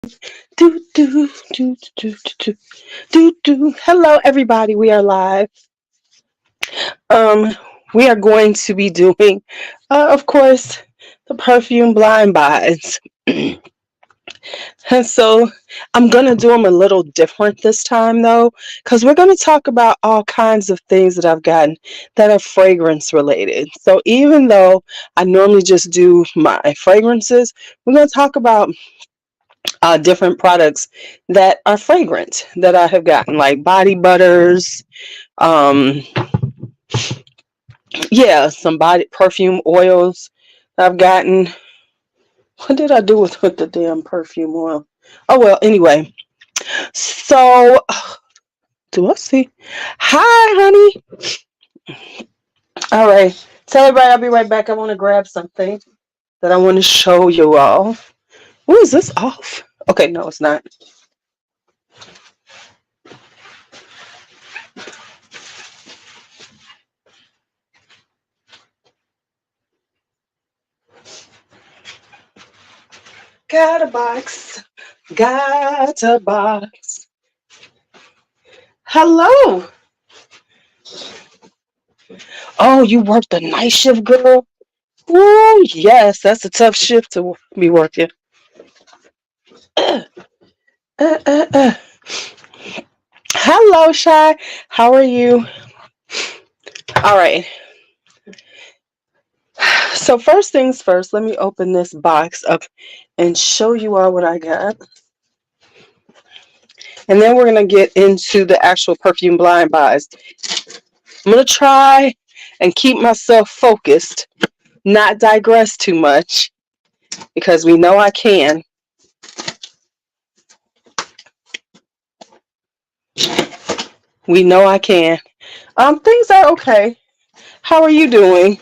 Do, do, do, do, do, do, do. Hello, everybody. We are live. Um, we are going to be doing, of course, the perfume blind buys. And so I'm going to do them a little different this time, though, because we're going to talk about all kinds of things that I've gotten that are fragrance related. So even though I normally just do my fragrances, we're going to talk about different products that are fragrant that I have gotten, like body butters, um, yeah, some body perfume oils I've gotten. What did I do with the damn perfume oil? Oh well, anyway. So do I see? Hi, honey. All right. Tell everybody I'll be right back. I want to grab something that I want to show you all. What is this off? Okay, no, it's not. Got a box. Got a box. Hello. Oh, you work the night shift, girl? Oh, yes, that's a tough shift to be working. Uh, uh, uh. Hello, Shy. How are you? All right. So first things first, let me open this box up and show you all what I got. And then we're going to get into the actual perfume blind buys. I'm going to try and keep myself focused, not digress too much, because we know I can. We know I can. Things are okay. How are you doing?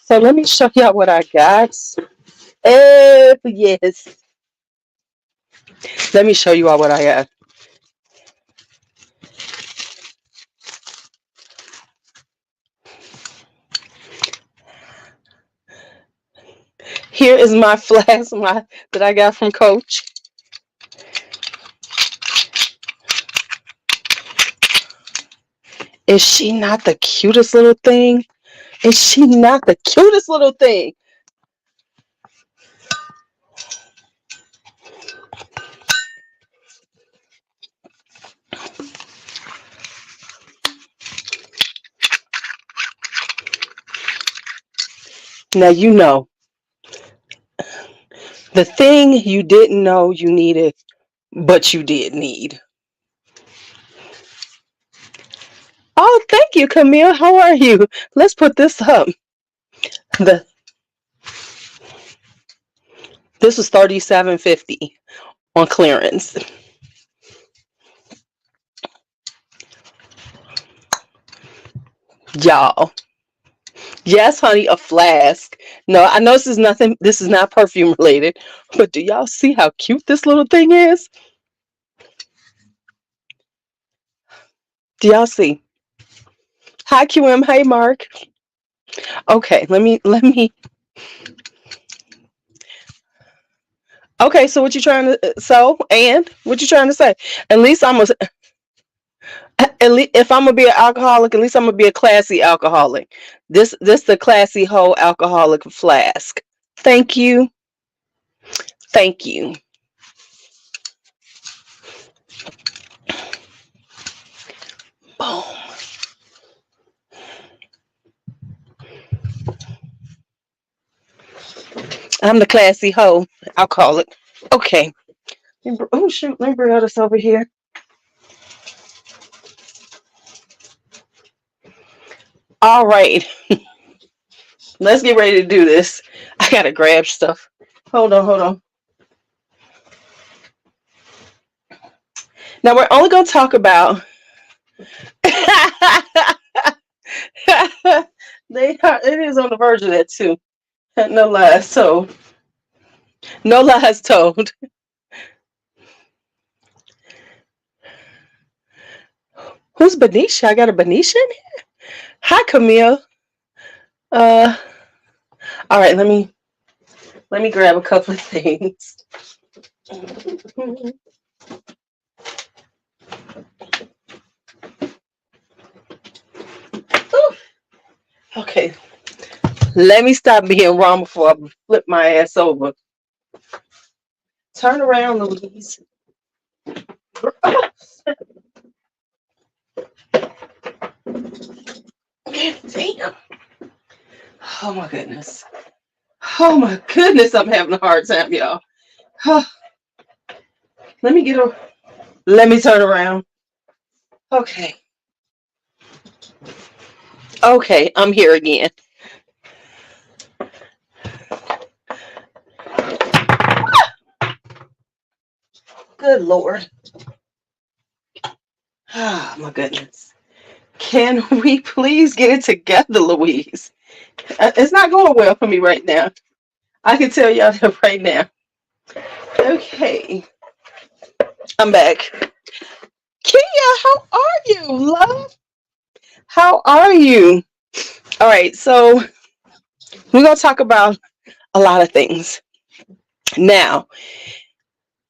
So let me show y'all what I got. Yes. Let me show you all what I got. Here is my flask that I got from Coach. Is she not the cutest little thing? Is she not the cutest little thing? Now you know the thing you didn't know you needed, but you did need. Oh, thank you, Camille. How are you? Let's put this up. The This was $37.50 on clearance. Y'all. Yes, honey, a flask. No, I know this is not perfume related, but do y'all see how cute this little thing is? Do y'all see? Hi, QM. Hey, Mark. Okay, let me. Okay, so what you trying to and what you trying to say? At least at least if I'm gonna be an alcoholic, at least I'm gonna be a classy alcoholic. This the classy whole alcoholic flask. Thank you, thank you. Boom. I'm the classy hoe alcoholic. Okay. Oh shoot, let me bring this over here. All right, let's get ready to do this. I gotta grab stuff. Hold on. Now we're only gonna talk about. It is on the verge of that too. No lies told. No lies told. Who's Benicia? I got a Benicia in here. Hi, Camille. Uh, all right. Let me. Let me grab a couple of things. Okay, let me stop being wrong before I flip my ass over. Turn around, Louise. Damn. Oh my goodness. Oh my goodness, I'm having a hard time, y'all. Let me get a. Let me turn around. Okay. Okay, I'm here again. Good Lord. Oh my goodness. Can we please get it together, Louise? It's not going well for me right now. I can tell y'all that right now. Okay. I'm back. Kia, how are you, love? How are you? All right, so we're going to talk about a lot of things. Now,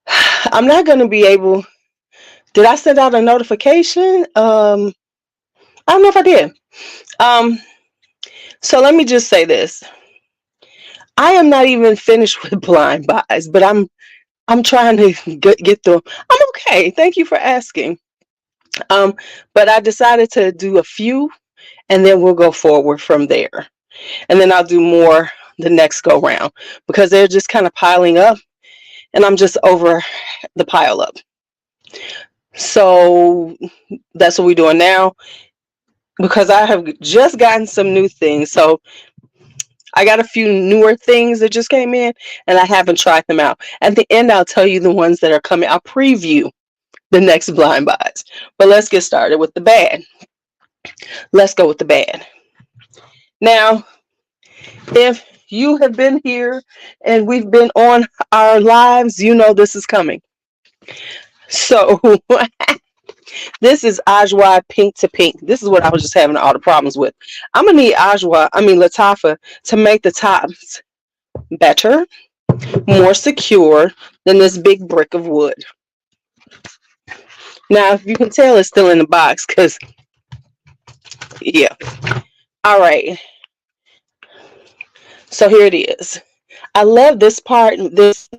I'm not going to be able. Did I send out a notification? I don't know if I did. Um, so let me just say this. I am not even finished with blind buys, but I'm trying to get through. I'm okay. Thank you for asking. But I decided to do a few, and then we'll go forward from there. And then I'll do more the next go round because they're just kind of piling up, and I'm just over the pile up. So that's what we're doing now because I have just gotten some new things. So I got a few newer things that just came in and I haven't tried them out. At the end, I'll tell you the ones that are coming. I'll preview the next blind buys. But let's get started with the bad. Let's go with the bad. Now, if you have been here and we've been on our lives, you know this is coming. So this is Ajwa Pink to Pink. This is what I was just having all the problems with. I'm gonna need Latafa to make the tops better, more secure than this big brick of wood. Now, if you can tell, it's still in the box because, yeah. All right. So here it is. I love this part. This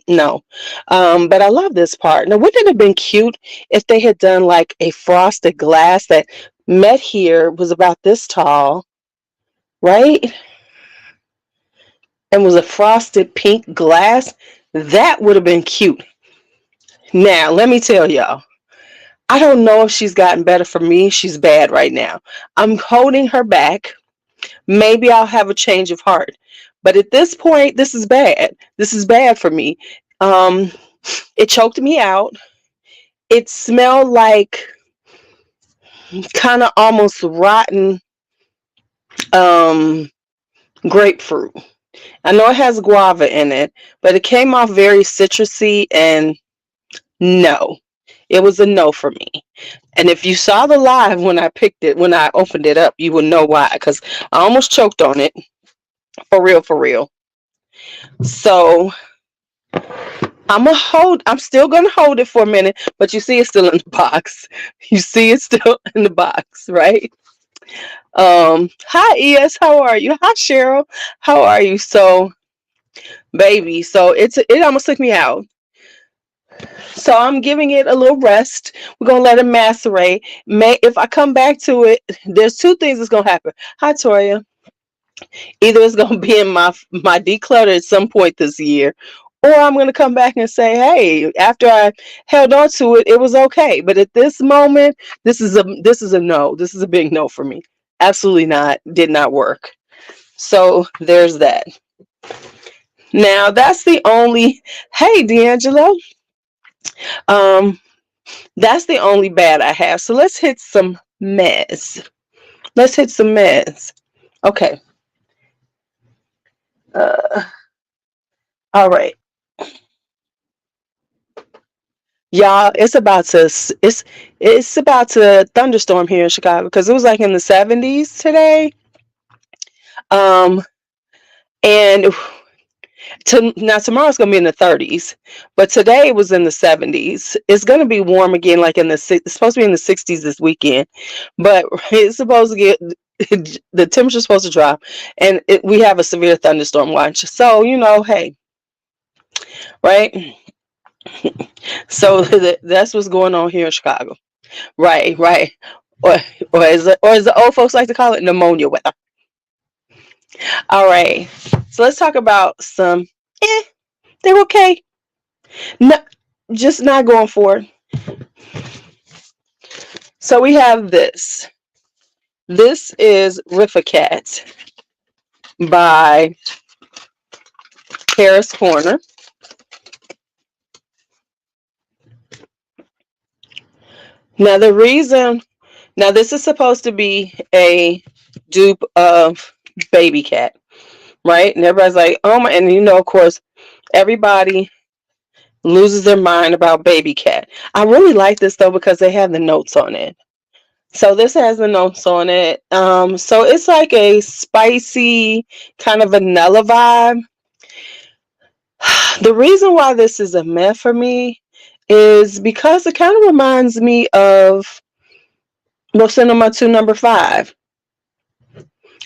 no, but I love this part. Now, wouldn't it have been cute if they had done like a frosted glass that met here, was about this tall, right? And was a frosted pink glass? That would have been cute. Now, let me tell y'all. I don't know if she's gotten better. For me, she's bad right now. I'm holding her back. Maybe I'll have a change of heart. But at this point, this is bad. This is bad for me. Um, it choked me out. It smelled like kind of almost rotten um, grapefruit. I know it has guava in it, but it came off very citrusy and no. It was a no for me. And if you saw the live when I picked it, when I opened it up, you would know why. Because I almost choked on it. For real, for real. So I'm still gonna hold it for a minute, but you see it's still in the box. You see it's still in the box, right? Hi ES, how are you? Hi Cheryl, how are you? So baby, so it almost took me out. So I'm giving it a little rest. We're gonna let it macerate. If I come back to it, there's two things that's gonna happen. Hi Toria. Either it's gonna be in my declutter at some point this year, or I'm gonna come back and say, hey, after I held on to it, it was okay. But at this moment, this is a no. This is a big no for me. Absolutely not. Did not work. So there's that. Now that's the only. Hey, D'Angelo. Um, that's the only bad I have. So let's hit some mess. Let's hit some mess. Okay. All right. Y'all, it's about to thunderstorm here in Chicago because it was like in the 70s today. Um, and Now tomorrow's gonna be in the 30s, but today it was in the 70s. It's gonna be warm again, like it's supposed to be in the 60s this weekend, but it's supposed to get the temperature's supposed to drop, and we have a severe thunderstorm watch. So hey, right? So that's what's going on here in Chicago. Right, right. Or or as the old folks like to call it, pneumonia weather. All right. So let's talk about some. Eh, they're okay. No, just not going for it. So we have this. This is Riffacat by Paris Corner. Now the reason, now this is supposed to be a dupe of Baby Cat, right? And everybody's like, oh my, and of course, everybody loses their mind about Baby Cat. I really like this though because they have the notes on it. So this has the notes on it. So it's like a spicy kind of vanilla vibe. The reason why this is a meh for me is because it kind of reminds me of Cinema 2 number 5.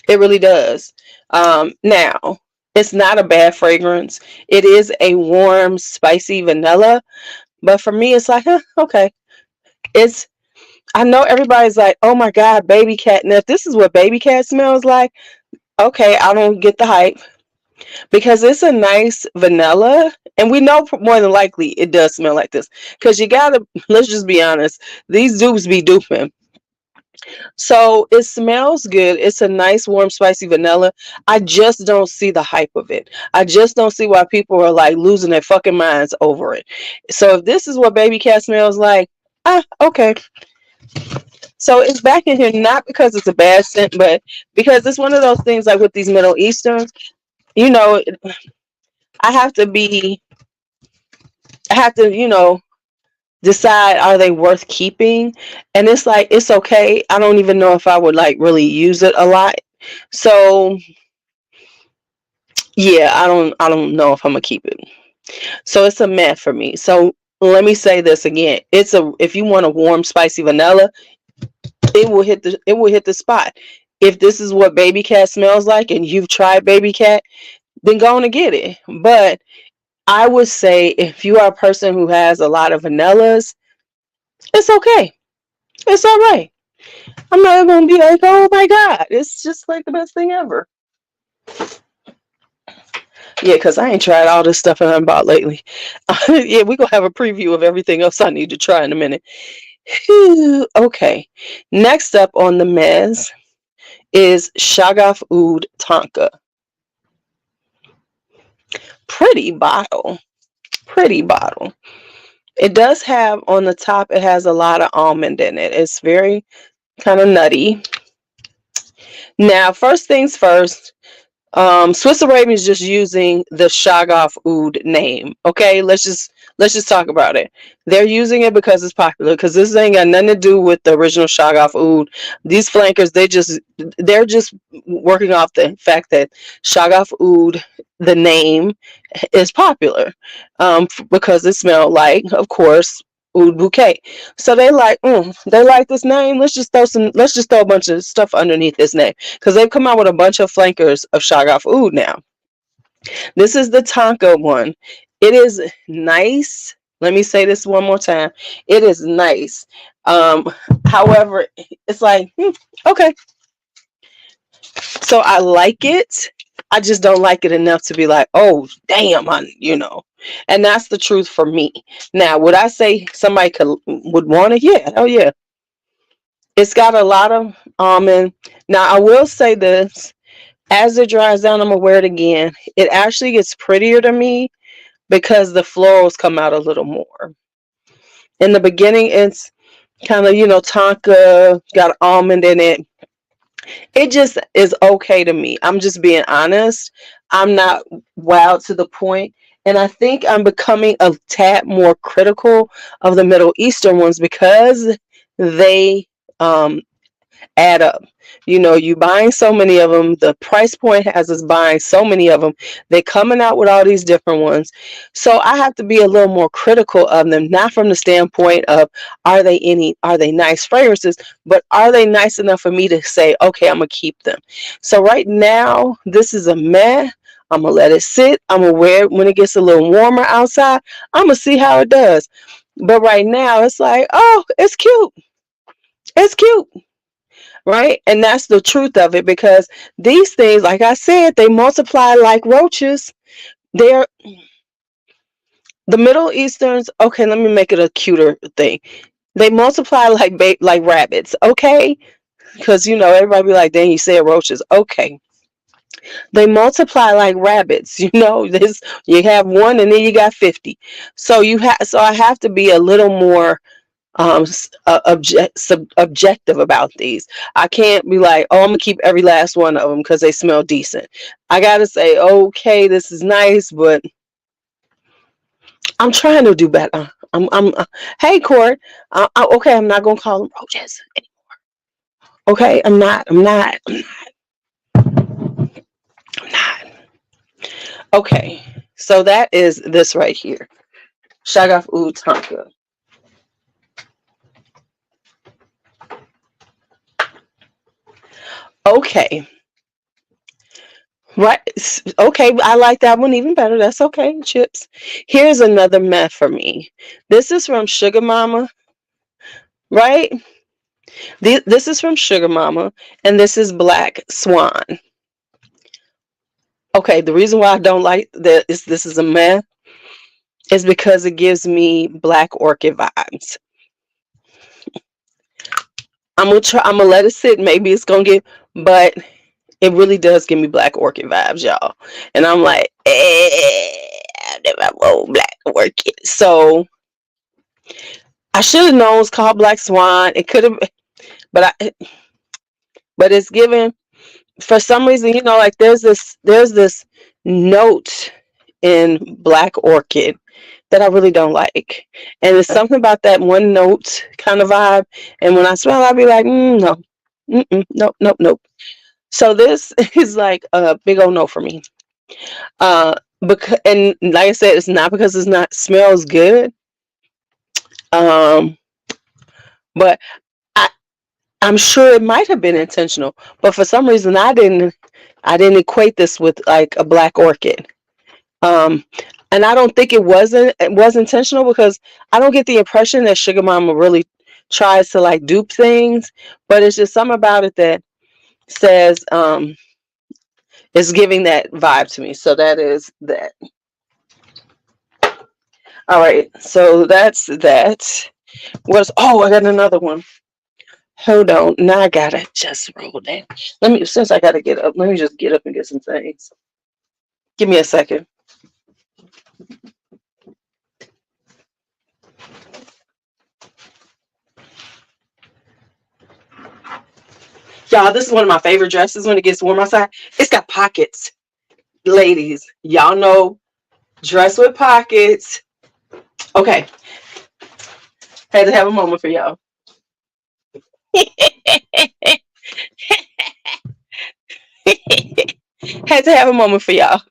It really does. Now, it's not a bad fragrance. It is a warm, spicy vanilla, but for me, it's like, okay. I know everybody's like, oh my God, Baby Cat. Now, if this is what Baby Cat smells like, okay, I don't get the hype because it's a nice vanilla. And we know more than likely it does smell like this because let's just be honest, these dupes be duping. So it smells good. It's a nice, warm, spicy vanilla. I just don't see the hype of it. I just don't see why people are like losing their fucking minds over it. So if this is what Baby Cat smells like, okay. So it's back in here not because it's a bad scent, but because it's one of those things like with these Middle Easterns, you know, I have to be, I have to, decide are they worth keeping, and it's like it's okay. I don't even know if I would like really use it a lot. So yeah, I don't know if I'm gonna keep it. So it's a meh for me. So let me say this again. If you want a warm spicy vanilla, it will hit the spot. If this is what Baby Cat smells like and you've tried Baby Cat, then go on and get it. But I would say if you are a person who has a lot of vanillas, it's okay. It's all right. I'm not gonna be like, oh my God, it's just like the best thing ever. Yeah, because I ain't tried all this stuff that I bought lately. Yeah, we're gonna have a preview of everything else I need to try in a minute. Whew, okay. Next up on the mez is Shagaf Oud Tonka. Pretty bottle. Pretty bottle. It does have on the top, it has a lot of almond in it. It's very kind of nutty. Now, first things first, Swiss Arabian is just using the Shagaf Oud name. Okay, let's just talk about it. They're using it because it's popular. Because this ain't got nothing to do with the original Shagaf Oud. These flankers, they're just working off the fact that Shagaf Oud, the name, is popular, because it smelled like, of course, oud bouquet. So they like this name. Let's just throw a bunch of stuff underneath this name because they've come out with a bunch of flankers of Shagaf Oud now. This is the Tonka one. It is nice. Let me say this one more time. It is nice. However, it's like, okay. So I like it. I just don't like it enough to be like, oh, damn, and that's the truth for me. Now, would I say somebody would want it? Yeah, oh yeah. It's got a lot of almond. Now, I will say this: as it dries down, I'm gonna wear it again. It actually gets prettier to me because the florals come out a little more. In the beginning, it's kind of tonka, got almond in it. It just is okay to me. I'm just being honest. I'm not wowed to the point. And I think I'm becoming a tad more critical of the Middle Eastern ones because they add up. You know, you buying so many of them. The price point has us buying so many of them. They're coming out with all these different ones. So I have to be a little more critical of them, not from the standpoint of are they nice fragrances, but are they nice enough for me to say, okay, I'm gonna keep them. So right now, this is a meh. I'm gonna let it sit. I'm gonna wear it when it gets a little warmer outside. I'm gonna see how it does. But right now, it's like, oh, it's cute. It's cute, right? And that's the truth of it, because these things, like I said, they multiply like roaches. They're the Middle Easterns. Okay, let me make it a cuter thing. They multiply like like rabbits. Okay, because you know everybody be like, "Dang, you said roaches." Okay, they multiply like rabbits. You know this. You have one, and then you got 50. So you have. So I have to be a little more objective about these. I can't be like, oh, I'm gonna keep every last one of them because they smell decent. I gotta say, okay, this is nice, but I'm trying to do better. Hey, Court. Okay, I'm not gonna call them roaches. Okay, I'm not. I'm not. Okay, so that is this right here, Shagaf Oud Tonka. Okay, right. Okay, I like that one even better. That's okay. Chips. Here's another meth for me. This is from Sugar Mama, right? This is from Sugar Mama, and this is Black Swan. Okay, the reason why I don't like this is a meth is because it gives me Black Orchid vibes. I'm gonna try. I'm gonna let it sit. Maybe it's gonna get, but it really does give me Black Orchid vibes, y'all. And I'm like, I never want Black Orchid. So I should have known it's called Black Swan. It could have, but but it's given for some reason. You know, like there's this note in Black Orchid that I really don't like, and it's something about that one note kind of vibe. And when I smell, I'll be like, no, nope, nope, nope. So this is like a big old no for me. Because, and like I said, it's not because it's not smells good. Um, but I I'm sure it might have been intentional, but for some reason I didn't equate this with like a Black Orchid. Um, and I don't think it was intentional, because I don't get the impression that Sugar Mama really tries to like dupe things, but it's just something about it that says it's giving that vibe to me. So that is that. All right, so that's that. I got another one. Hold on. Now I gotta just roll that. Since I gotta get up, let me just get up and get some things. Give me a second. Y'all, this is one of my favorite dresses when it gets warm outside. It's got pockets. Ladies, y'all know dress with pockets. Okay, had to have a moment for y'all. Had to have a moment for y'all.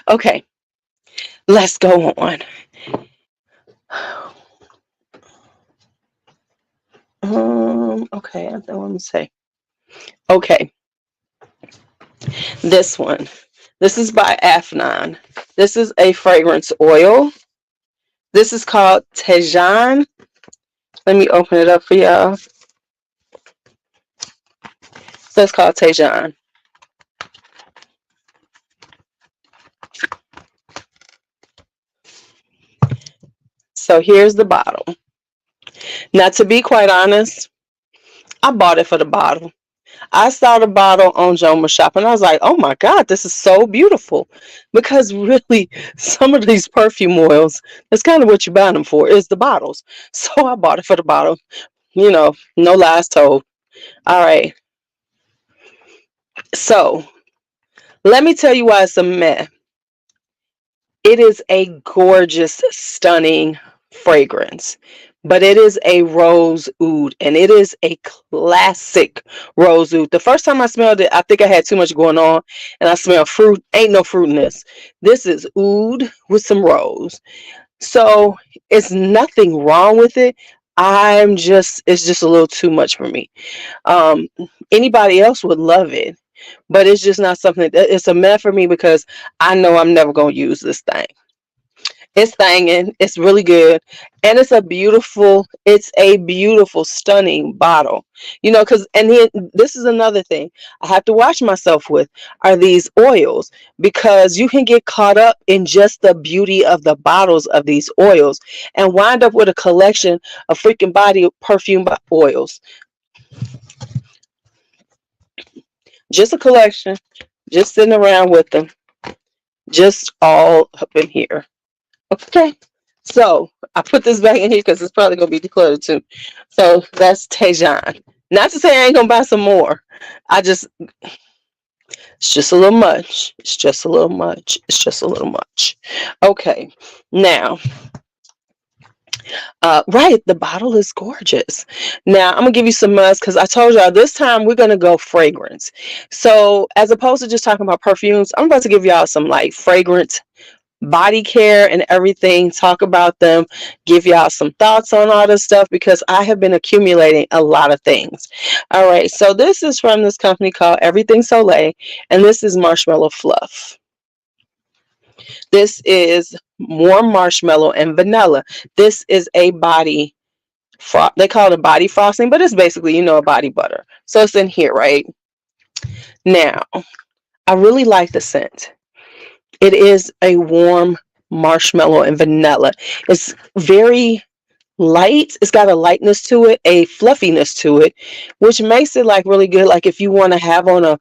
Okay, let's go on. Okay, I don't want to say. Okay, this one. This is by Afnan. This is a fragrance oil. This is called Tejan. Let me open it up for y'all. So it's called Tejan. So here's the bottle. Now, to be quite honest, I bought it for the bottle. I saw the bottle on Joma Shop and I was like, oh my God, this is so beautiful. Because really, some of these perfume oils, that's kind of what you buy them for, is the bottles. So I bought it for the bottle. You know, no lies told. All right. So let me tell you why it's a meh. It is a gorgeous, stunning fragrance. but it is a rose oud, and it is a classic rose oud. The first time I smelled it, I think I had too much going on, and I smelled fruit. Ain't no fruit in this. This is oud with some rose. So it's nothing wrong with it. It's just a little too much for me. Um, Anybody else would love it, but it's just not something that it's a mess for me because I know I'm never gonna use this thing. It's thangin'. It's really good, and It's a beautiful, stunning bottle. Because and then this is another thing I have to watch myself with are these oils, because you can get caught up in just the beauty of the bottles of these oils and wind up with a collection of freaking body perfume oils. Just a collection, just sitting around with them, just all up in here. Okay. So I put this back in here because it's probably gonna be decluttered too. So that's Tejan. Not to say I ain't gonna buy some more. I just it's just a little much. It's just a little much. It's just a little much. Okay. Now, right, the bottle is gorgeous. Now I'm gonna give you some must because I told y'all this time we're gonna go fragrance. So as opposed to just talking about perfumes, I'm about to give y'all some like fragrance body care and everything, talk about them, give y'all some thoughts on all this stuff because I have been accumulating a lot of things. All right, so this is from this company called Everything Soleil, and this is Marshmallow Fluff. This is warm marshmallow and vanilla. This is a body they call it a body frosting, but it's basically, a body butter. So it's in here, right? Now, I really like the scent. It is a warm marshmallow and vanilla. It's very light. It's got a lightness to it, a fluffiness to it, which makes it like really good. Like if you want to have on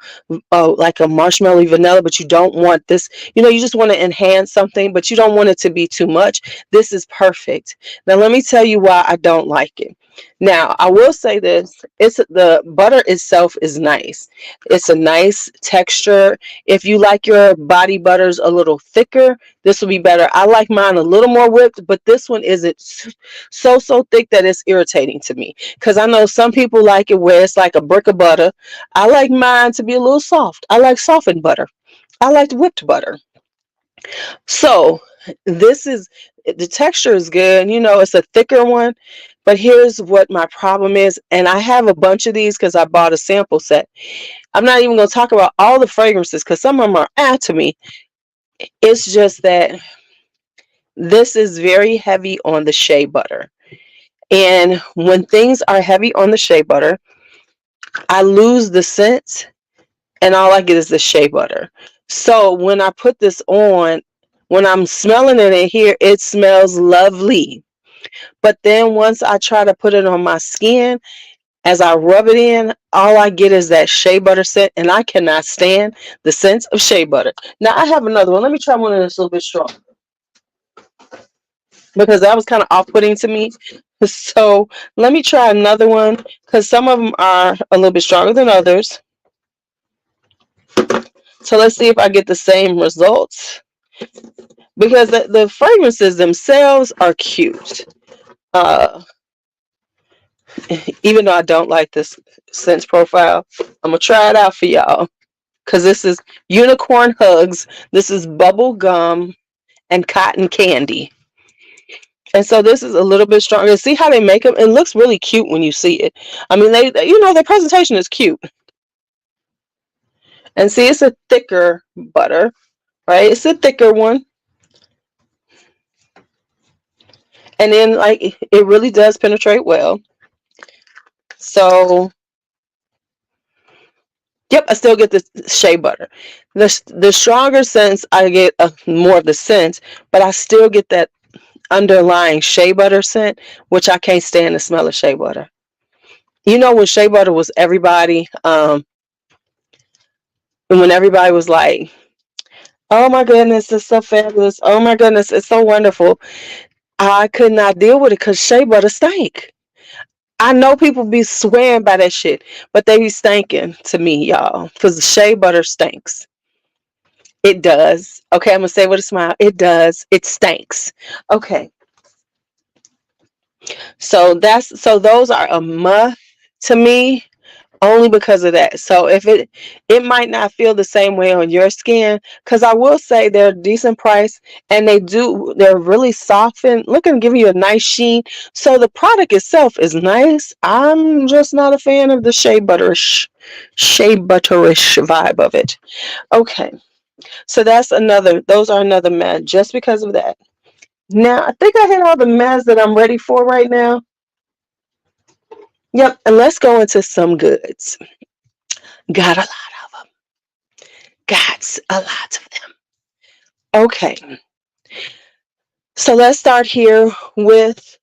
like a marshmallow vanilla, but you don't want this, you just want to enhance something, but you don't want it to be too much. This is perfect. Now let me tell you why I don't like it. Now I will say this: it's the butter itself is nice. It's a nice texture. If you like your body butters a little thicker, this will be better. I like mine a little more whipped, but this one isn't so thick that it's irritating to me. Because I know some people like it where it's like a brick of butter. I like mine to be a little soft. I like softened butter. I like whipped butter. So this is the texture is good. It's a thicker one. But here's what my problem is, and I have a bunch of these because I bought a sample set. I'm not even going to talk about all the fragrances because some of them are to me. It's just that this is very heavy on the shea butter. And when things are heavy on the shea butter, I lose the scent and all I get is the shea butter. So when I put this on, when I'm smelling it in here, it smells lovely. But then once I try to put it on my skin, as I rub it in, all I get is that shea butter scent, and I cannot stand the scent of shea butter. Now I have another one. Let me try one that's a little bit strong because that was kind of off-putting to me. So let me try another one because some of them are a little bit stronger than others. So let's see if I get the same results because the fragrances themselves are cute. Uh, Even though I don't like this scent profile, I'm gonna try it out for y'all because this is Unicorn Hugs. This is bubble gum and cotton candy. And so this is a little bit stronger. See how they make them? It looks really cute when you see it. I mean, their presentation is cute. And see, it's a thicker butter, right? It's a thicker one. And then, like, it really does penetrate well. So, yep, I still get the shea butter. The stronger scents, I get more of the scent, but I still get that underlying shea butter scent, which I can't stand the smell of shea butter. When shea butter was everybody, and when everybody was like, oh my goodness, it's so fabulous. Oh my goodness, it's so wonderful. I could not deal with it because shea butter stank. I know people be swearing by that shit, but they be stinking to me, y'all, because the shea butter stinks. It does. Okay, I'm gonna say with a smile. It does. It stinks. Okay. So those are a must to me, only because of that. So if it might not feel the same way on your skin, because I will say they're a decent price, and they're really soft and looking, giving you a nice sheen. So the product itself is nice. I'm just not a fan of the shea butterish vibe of it. Okay, so those are another mess just because of that. Now I think I hit all the mess that I'm ready for right now. Yep, and let's go into some goods. Got a lot of them. Got a lot of them. Okay, so let's start here with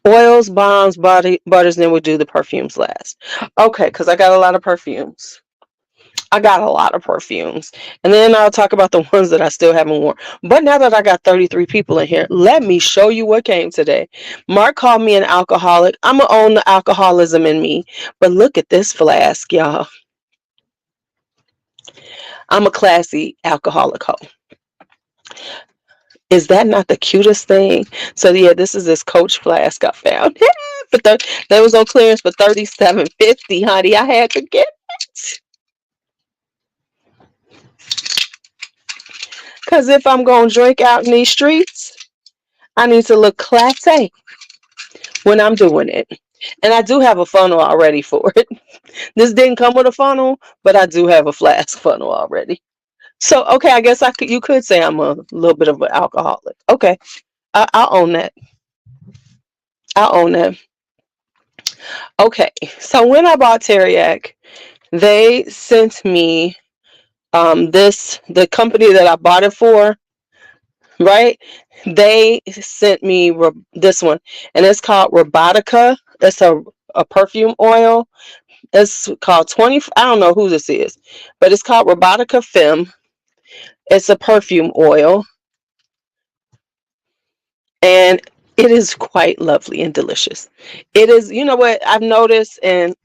oils, balms, body butters, and then we'll do the perfumes last. Okay, because I got a lot of perfumes. I got a lot of perfumes. And then I'll talk about the ones that I still haven't worn. But now that I got 33 people in here, let me show you what came today. Mark called me an alcoholic. I'm going to own the alcoholism in me. But look at this flask, y'all. I'm a classy alcoholic hoe. Is that not the cutest thing? So yeah, this is this Coach flask I found. There was on clearance for $37.50, honey. I had to get it. Cause if I'm gonna drink out in these streets, I need to look classy when I'm doing it. And I do have a funnel already for it. This didn't come with a funnel, but I do have a flask funnel already. So okay, I guess you could say I'm a little bit of an alcoholic. Okay, I'll own that. I'll own that. Okay, so when I bought Teriac, they sent me the company that I bought it for, right? They sent me this one, and it's called Robotica. It's a perfume oil. It's called 20. I don't know who this is, but it's called Robotica Femme. It's a perfume oil, and it is quite lovely and delicious. It is. You know what I've noticed, and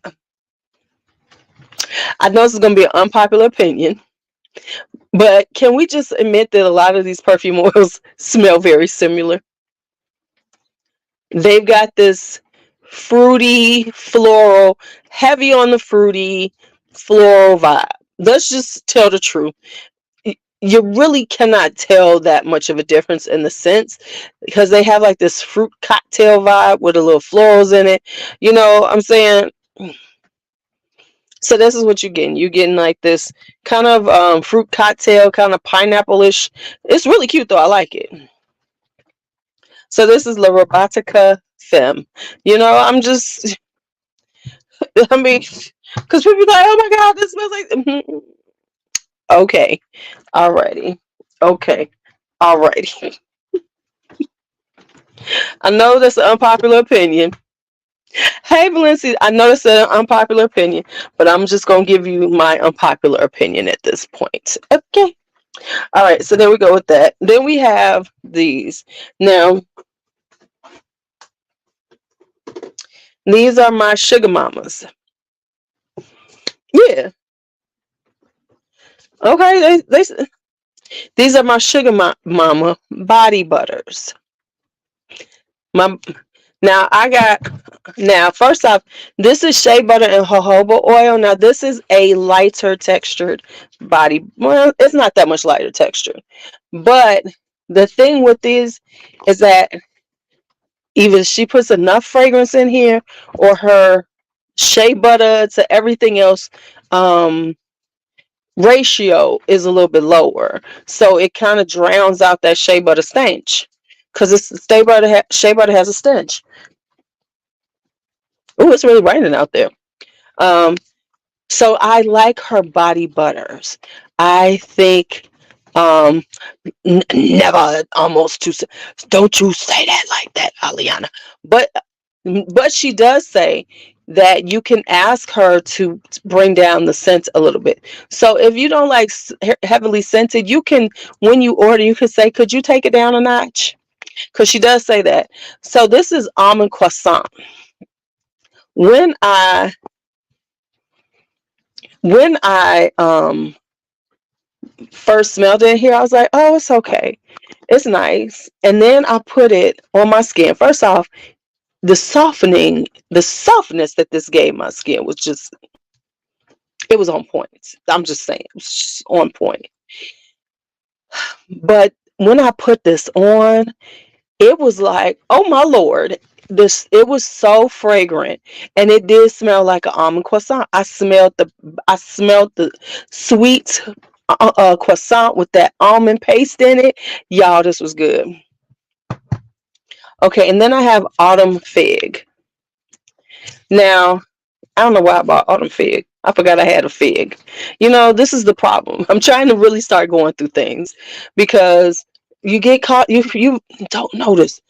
I know this is going to be an unpopular opinion, but can we just admit that a lot of these perfume oils smell very similar? They've got this fruity, floral, heavy on the fruity, floral vibe. Let's just tell the truth. You really cannot tell that much of a difference in the scents because they have like this fruit cocktail vibe with a little florals in it. You know what I'm saying? So this is what you're getting. You're getting like this kind of fruit cocktail, kind of pineapple-ish. It's really cute though. I like it. So this is La Robotica Femme. You know, I mean, because people are like, oh my God, this smells like. Okay, alrighty. Okay, alrighty. I know that's an unpopular opinion. Hey, Valencia, I know that's an unpopular opinion, but I'm just going to give you my unpopular opinion at this point. Okay. All right, so there we go with that. Then we have these. Now, these are my sugar mamas. Yeah. Okay, these are my sugar mama body butters. My now I got now first off, this is shea butter and jojoba oil. Now this is a lighter textured body. Well, it's not that much lighter texture, but the thing with these is that either she puts enough fragrance in here, or her shea butter to everything else ratio is a little bit lower, so it kind of drowns out that shea butter stench, because shea butter has a stench. Oh, it's really raining out there. Um, so I like her body butters. I think um, never almost too. Don't you say that like that, Aliana. But but she does say that you can ask her to bring down the scent a little bit. So if you don't like heavily scented, you can, when you order, you can say, could you take it down a notch? Because she does say that. So this is almond croissant. When I when I first smelled it here, I was like, oh, it's okay. It's nice. And then I put it on my skin. First off, the softness that this gave my skin was just, it was on point. I'm just saying, it was just on point. But when I put this on, it was like, oh my Lord, this, it was so fragrant, and it did smell like an almond croissant. I smelled the sweet croissant with that almond paste in it. Y'all, this was good. Okay, and then I have autumn fig. Now, I don't know why I bought autumn fig. I forgot I had a fig. You know, this is the problem. I'm trying to really start going through things because you get caught. You don't notice.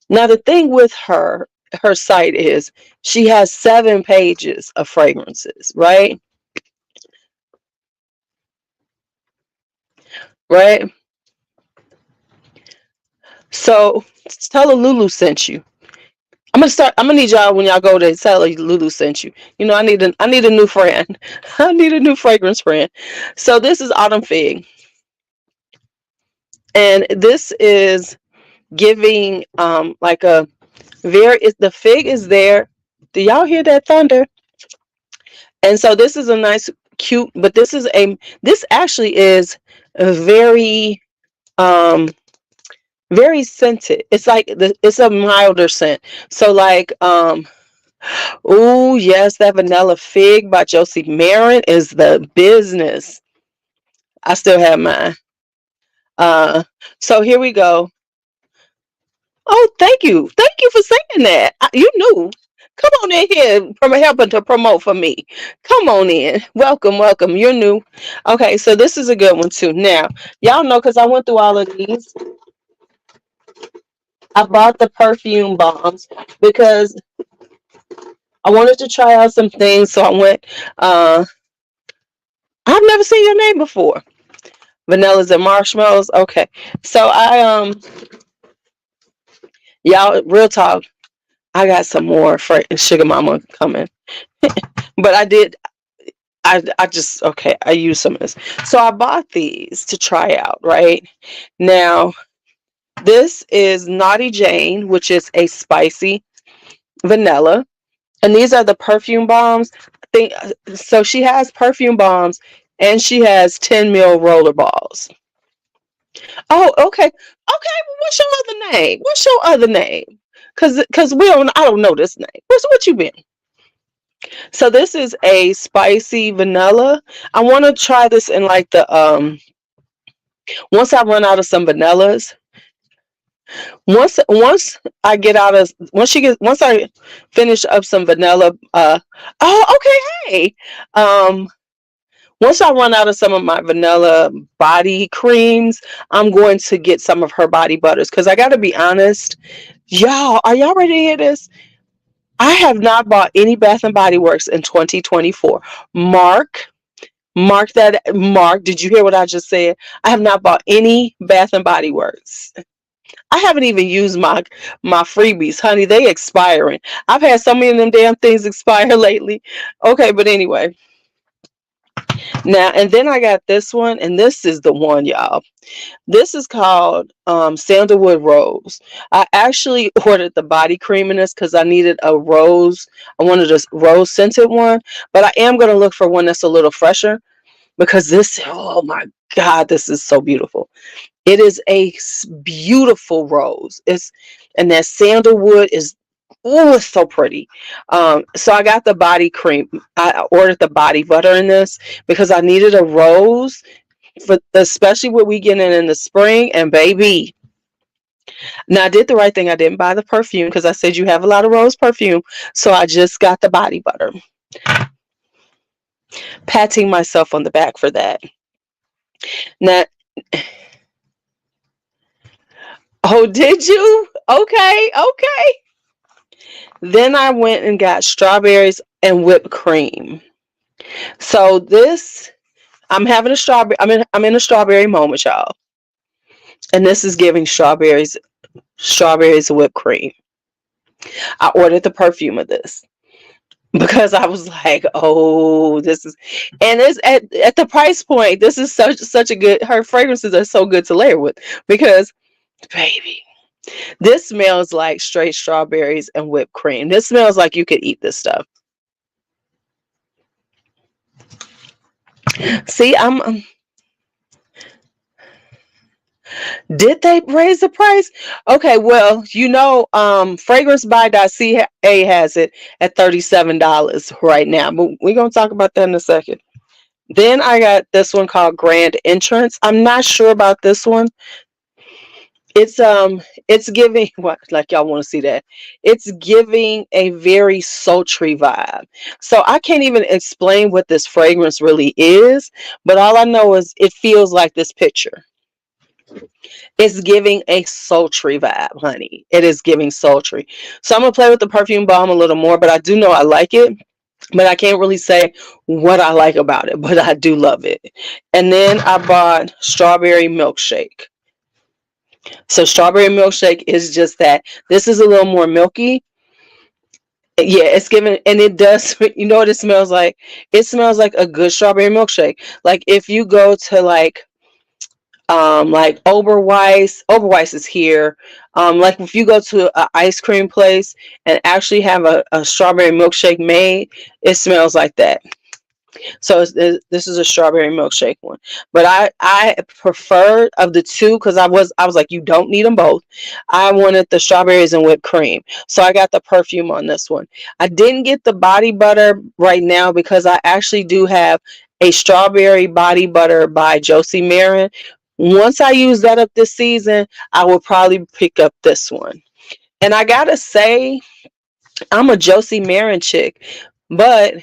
Now the thing with her site is she has 7 pages of fragrances, right? Right. So tell her Lulu sent you. I'm gonna need y'all when y'all go to tell her Lulu sent you. You know, I need a new friend. I need a new fragrance friend. So this is autumn fig, and this is giving like a very, the fig is there. Do y'all hear that thunder? And so this is a nice cute, but this actually is a um very scented. It's like it's a milder scent. So like oh yes, that vanilla fig by Josie Marin is the business. I still have mine. Uh so here we go. Oh, thank you. Thank you for saying that. You knew. Come on in here from helping to promote for me. Come on in. Welcome, welcome. You're new. Okay, so this is a good one too. Now, y'all know because I went through all of these. I bought the perfume bombs because I wanted to try out some things. So I went, I've never seen your name before. Vanillas and marshmallows. Okay. So y'all, real talk, I got some more sugar mama coming. But I just, okay, I used some of this. So I bought these to try out, right? Now, this is Naughty Jane, which is a spicy vanilla. And these are the perfume bombs. So she has perfume bombs and she has 10 mil roller balls. Oh, okay. Okay, well, what's your other name? What's your other name? Cause I don't know this name. What you been? So this is a spicy vanilla. I want to try this in like the once I run out of some vanillas. Once I get out of once I finish up some vanilla oh, okay, hey. Um Once I run out of some of my vanilla body creams, I'm going to get some of her body butters cuz I got to be honest, y'all, are y'all ready to hear this? I have not bought any Bath and Body Works in 2024. Mark that. Mark, did you hear what I just said? I have not bought any Bath and Body Works. I haven't even used my freebies, honey. They expiring. I've had so many of them damn things expire lately. Okay, but anyway. Now and then I got this one, and this is the one, y'all. This is called Sandalwood Rose. I actually ordered the body cream in this because I needed a rose. I wanted a rose scented one, but I am gonna look for one that's a little fresher because this, oh my God, this is so beautiful. It is a beautiful rose. And that sandalwood is, oh, it's so pretty. So I got the body cream. I ordered the body butter in this because I needed a rose for especially what we get in the spring. And baby, now I did the right thing. I didn't buy the perfume because I said you have a lot of rose perfume. So I just got the body butter. Patting myself on the back for that. Now, oh, did you? Okay, okay. Then I went and got strawberries and whipped cream. So this, I'm having a strawberry. I'm in a strawberry moment, y'all. And this is giving strawberries and whipped cream. I ordered the perfume of this. because I was like, oh, this is, and it's at the price point. This is such a good. Her fragrances are so good to layer with because, baby, this smells like straight strawberries and whipped cream. This smells like you could eat this stuff. See, did they raise the price? Okay, well, Fragrance by.ca has it at $37 right now, but we're gonna talk about that in a second. Then I got this one called Grand Entrance. I'm not sure about this one. It's giving what, like, y'all want to see that. It's giving a very sultry vibe. So I can't even explain what this fragrance really is, but all I know is it feels like this picture. It's giving a sultry vibe, honey. It is giving sultry. So I'm gonna play with the perfume balm a little more, but I do know I like it. But I can't really say what I like about it, but I do love it. And then I bought strawberry milkshake. So strawberry milkshake is just that. This is a little more milky. Yeah, it's given, and it does. You know what it smells like? It smells like a good strawberry milkshake. Like if you go to like Oberweis is here. Like if you go to an ice cream place and actually have a strawberry milkshake made, it smells like that. So this is a strawberry milkshake one, but I preferred of the two because I was like, you don't need them both. I wanted the strawberries and whipped cream, so I got the perfume on this one. I didn't get the body butter right now because I actually do have a strawberry body butter by Josie Marin. Once I use that up this season, I will probably pick up this one. And I gotta say, I'm a Josie Marin chick, but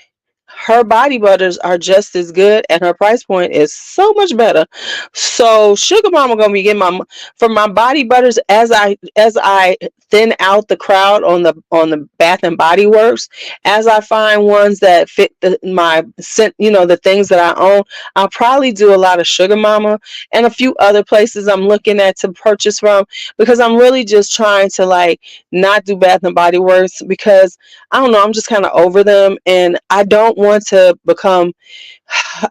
her body butters are just as good and her price point is so much better. So Sugar Mama gonna be getting for my body butters as I thin out the crowd on the Bath and Body Works. As I find ones that fit my scent, the things that I own, I'll probably do a lot of Sugar Mama and a few other places I'm looking at to purchase from, because I'm really just trying to like not do Bath and Body Works because I don't know, I'm just kind of over them, and I don't want to become.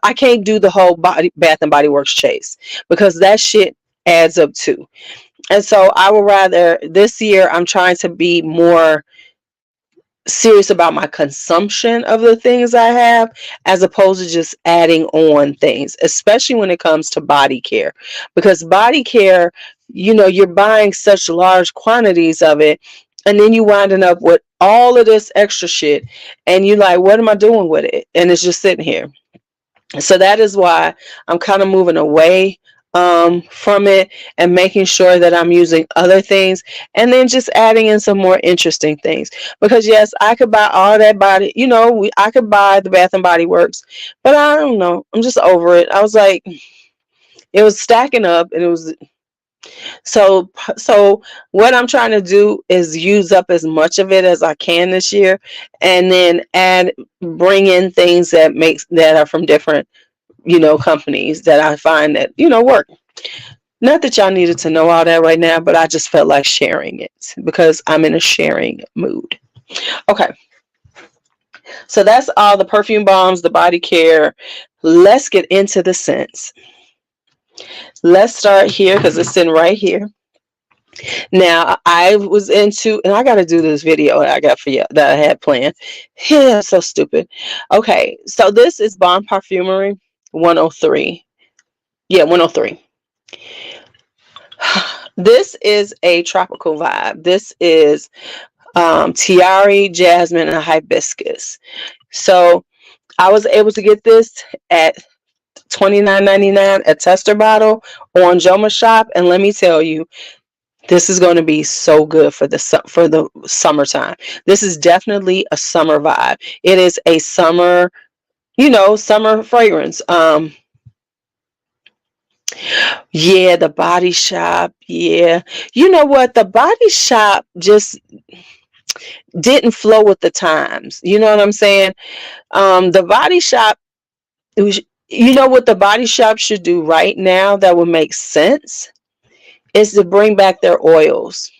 I can't do the whole Bath and Body Works chase because that shit adds up too. And so I would rather this year I'm trying to be more serious about my consumption of the things I have as opposed to just adding on things, especially when it comes to body care. Because body care, you're buying such large quantities of it, and then you winding up with all of this extra shit, and you like, what am I doing with it? And it's just sitting here. So that is why I'm kind of moving away from it and making sure that I'm using other things, and then just adding in some more interesting things. Because yes, I could buy all that body, I could buy the Bath and Body Works, but I don't know. I'm just over it. I was like, it was stacking up, and it was so what I'm trying to do is use up as much of it as I can this year, and then bring in things that are from different companies that I find that work. Not that y'all needed to know all that right now, but I just felt like sharing it because I'm in a sharing mood. Okay, so that's all the perfume bombs, the body care. Let's get into the scents. Let's start here because it's sitting right here. Now I was into, and I got to do this video that I got for you that I had planned. Yeah, so stupid. Okay, so this is Bon Parfumery 103. Yeah, 103. This is a tropical vibe. This is tiare, jasmine, and hibiscus. So I was able to get this at $29.99 a tester bottle on Joma Shop, and let me tell you, this is going to be so good for the summertime. This is definitely a summer vibe. It is a summer, summer fragrance. Yeah, the Body Shop. Yeah. You know what? The Body Shop just didn't flow with the times. You know what I'm saying? The Body Shop, you know what the Body Shop should do right now that would make sense is to bring back their oils.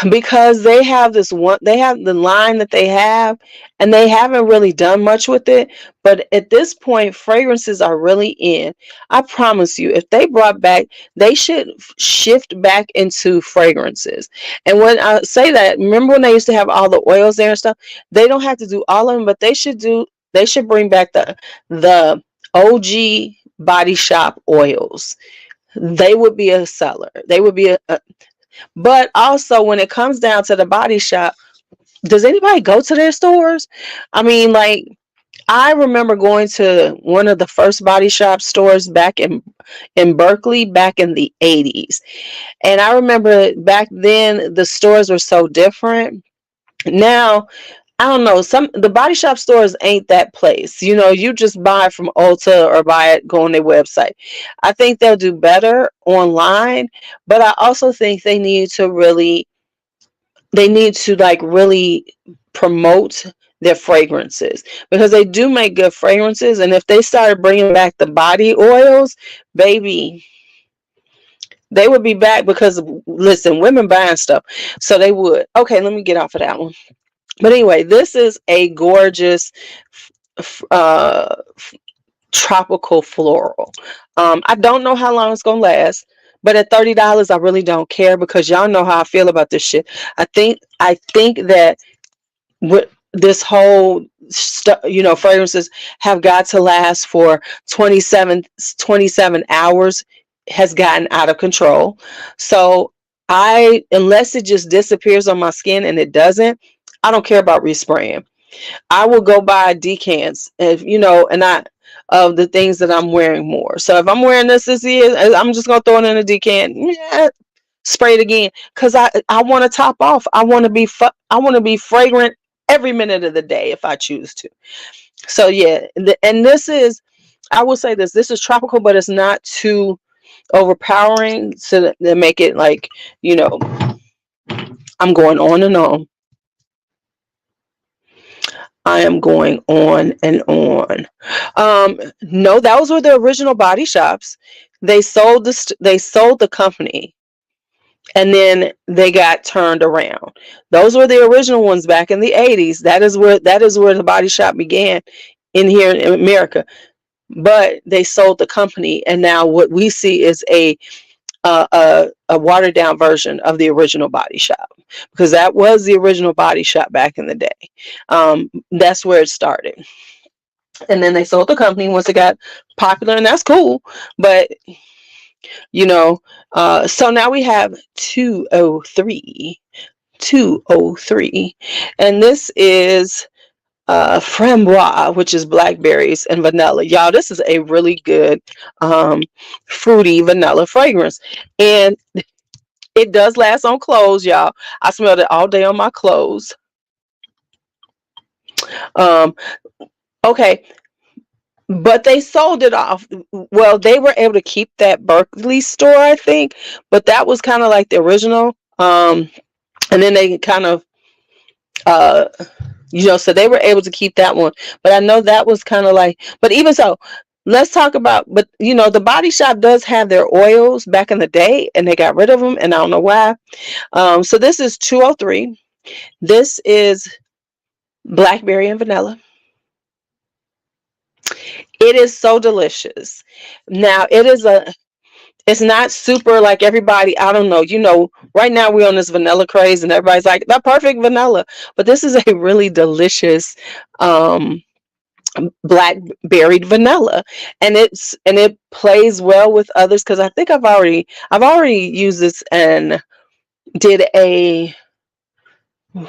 because they have this one, they have the line that they have, and they haven't really done much with it. But at this point, fragrances are really in. I promise you, if they brought back, they should shift back into fragrances. And when I say that, remember when they used to have all the oils there and stuff? They don't have to do all of them, but they should bring back the OG Body Shop oils. They would be a seller. They would be a, but also, when it comes down to the Body Shop, does anybody go to their stores? I mean, like, I remember going to one of the first Body Shop stores back in Berkeley back in the 80s. And I remember back then the stores were so different. Now, I don't know, some the Body Shop stores ain't that place. You know, you just buy from Ulta or buy it, go on their website. I think they'll do better online, but I also think they need to like really promote their fragrances, because they do make good fragrances. And if they started bringing back the body oils, baby, they would be back, because listen, women buying stuff, so they would. Okay, let me get off of that one. But anyway, this is a gorgeous uh tropical floral. I don't know how long it's gonna last, but at $30, I really don't care, because y'all know how I feel about this shit. I think that with this whole stuff, fragrances have got to last for 27 hours, has gotten out of control. So unless it just disappears on my skin, and it doesn't, I don't care about respraying. I will go buy decants, if and I of the things that I'm wearing more. So if I'm wearing this year, I'm just gonna throw it in a decant. Yeah, spray it again, because I want to top off. I want to be fragrant every minute of the day if I choose to. So yeah, and this is, I will say this. This is tropical, but it's not too overpowering to make it like, you know, I'm going on and on. I am going on and on. No, those were the original Body Shops. They sold the company, and then they got turned around. Those were the original ones back in the 80s. That is where the Body Shop began in here in America. But they sold the company, and now what we see is a watered down version of the original Body Shop, because that was the original Body Shop back in the day. That's where it started, and then they sold the company once it got popular, and that's cool. But so now we have 203, 203, and this is framboise, which is blackberries and vanilla. Y'all, this is a really good fruity vanilla fragrance, and it does last on clothes, y'all. I smelled it all day on my clothes. um okay, but they sold it off. Well, they were able to keep that Berkeley store, I think, but that was kind of like the original. And then they kind of uh so they were able to keep that one. But I know that was kind of like, but even so, let's talk about, but the Body Shop does have their oils back in the day, and they got rid of them, and I don't know why. So this is 203. This is blackberry and vanilla. It is so delicious. Now, it's not super like everybody, I don't know, right now we're on this vanilla craze, and everybody's like, the perfect vanilla. But this is a really delicious blackberried vanilla, and it plays well with others, because I think I've already used this and did a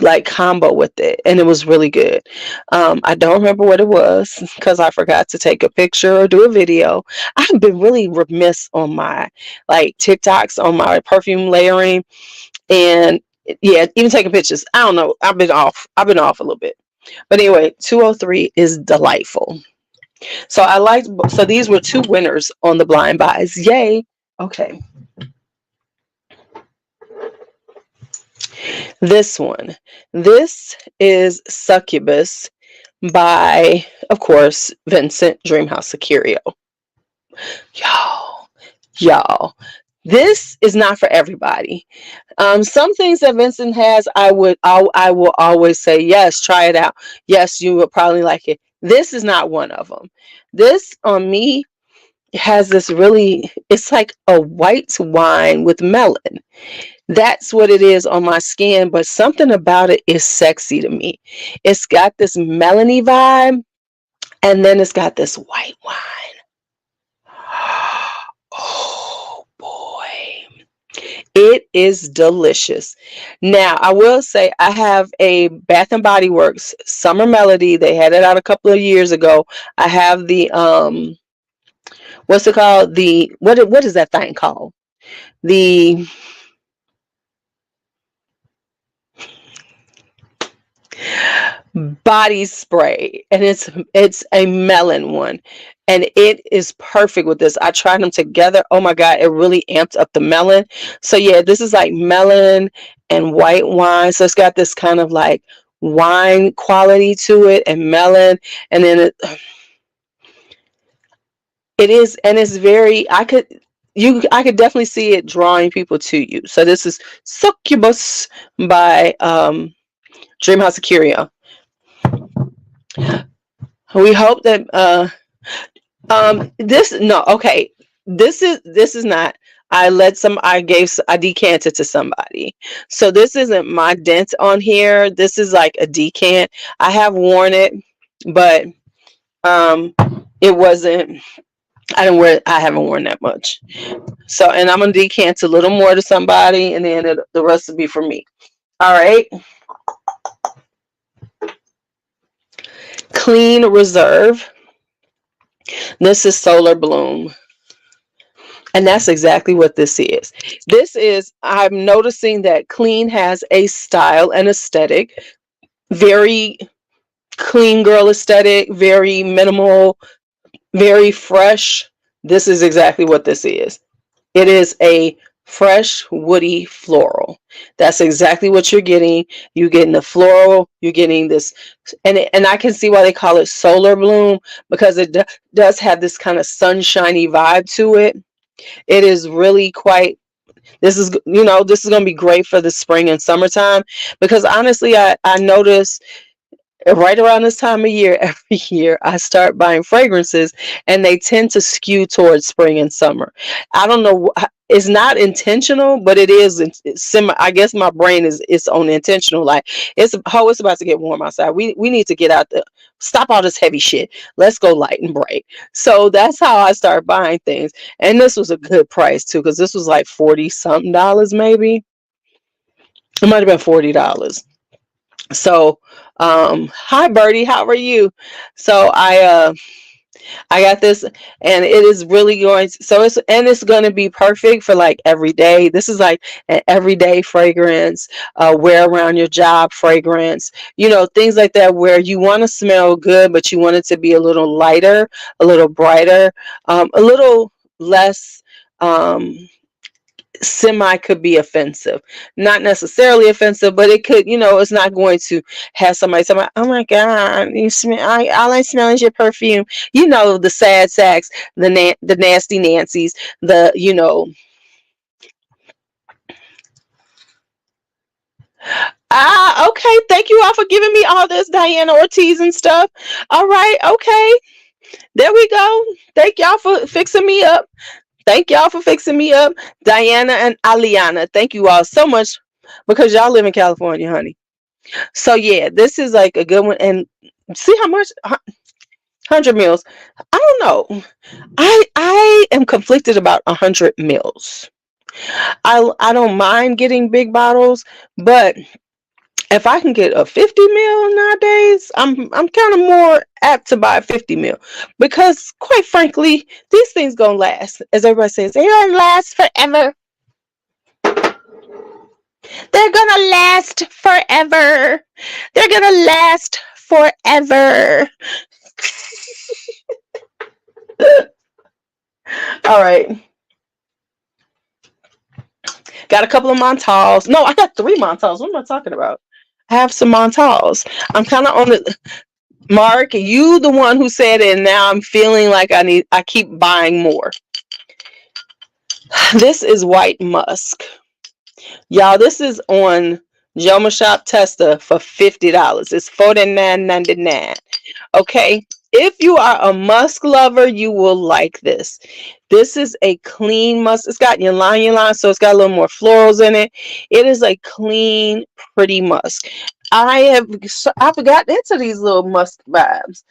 like combo with it, and it was really good. I don't remember what it was, because I forgot to take a picture or do a video. I've been really remiss on my like TikToks on my perfume layering, and yeah, even taking pictures. I don't know, I've been off a little bit. But anyway, 203 is delightful. So these were two winners on the blind buys. Yay. Okay. This one. This is Succubus by, of course, Vincent Dreamhouse Securio. Y'all, This is not for everybody. Some things that Vincent has, I will always say, yes, try it out. Yes, you will probably like it. This is not one of them. This on me has this really, it's like a white wine with melon. That's what it is on my skin, but something about it is sexy to me. It's got this melony vibe, and then it's got this white wine. Oh boy. It is delicious. Now, I will say I have a Bath and Body Works Summer Melody. They had it out a couple of years ago. I have the what's it called? The what is that thing called? The body spray, and it's a melon one, and it is perfect with this. I tried them together. Oh my god, it really amps up the melon. So yeah, this is like melon and white wine, so it's got this kind of like wine quality to it, and melon, and then it is, and it's very, I could definitely see it drawing people to you. So this is Succubus by Dreamhouse of Curio. We hope that this, no, okay, this is not, I decanted to somebody, so this isn't my dent on here. This is like a decant. I have worn it, but um it wasn't, I haven't worn that much. So, and I'm gonna decant a little more to somebody, and then the rest will be for me. All right. Clean Reserve. This is Solar Bloom. And that's exactly what this is. I'm noticing that Clean has a style and aesthetic, very clean girl aesthetic, very minimal, very fresh. This is exactly what this is. It is a fresh, woody floral. That's exactly what you're getting. You're getting the floral, you're getting this, and I can see why they call it Solar Bloom, because it does have this kind of sunshiny vibe to it. It is really quite, this is going to be great for the spring and summertime, because honestly, I notice right around this time of year, every year, I start buying fragrances, and they tend to skew towards spring and summer. I don't know. It's not intentional, but it is semi. I guess my brain is its own intentional. Like, it's about to get warm outside. We need to get out the, stop all this heavy shit. Let's go light and bright. So that's how I start buying things. And this was a good price too, because this was like 40 something dollars, maybe. It might have been $40. So, hi Birdie, how are you? So I got this, and it is really going to, so it's going to be perfect for like every day. This is like an everyday fragrance, wear around your job fragrance, things like that, where you want to smell good, but you want it to be a little lighter, a little brighter, a little less, semi could be offensive, not necessarily offensive, but it could, it's not going to have somebody say, oh my god, you smell, all I smell is your perfume. The sad sacks, the nasty Nancys, okay, thank you all for giving me all this Diana Ortiz and stuff. All right, okay, there we go. Thank y'all for fixing me up. Thank y'all for fixing me up. Diana and Aliana, thank you all so much, because y'all live in California, honey. So yeah, this is like a good one. And see how much, 100 mils. I don't know. I am conflicted about 100 mils. I don't mind getting big bottles, but if I can get a 50 mil nowadays, I'm kind of more apt to buy a 50 mil, because quite frankly, these things gonna last. As everybody says, they're gonna last forever. They're gonna last forever. They're gonna last forever. All right. Got a couple of Montals. No, I got 3 Montals. What am I talking about? I have some Montals. I'm kind of on the, Mark, you the one who said it, and now I'm feeling like I keep buying more. This is white musk. Y'all, this is on Joma Shop Testa for $50. It's $49.99. Okay. If you are a musk lover, you will like this. This is a clean musk. It's got ylang, so it's got a little more florals in it. It is a clean, pretty musk. I forgot into these little musk vibes.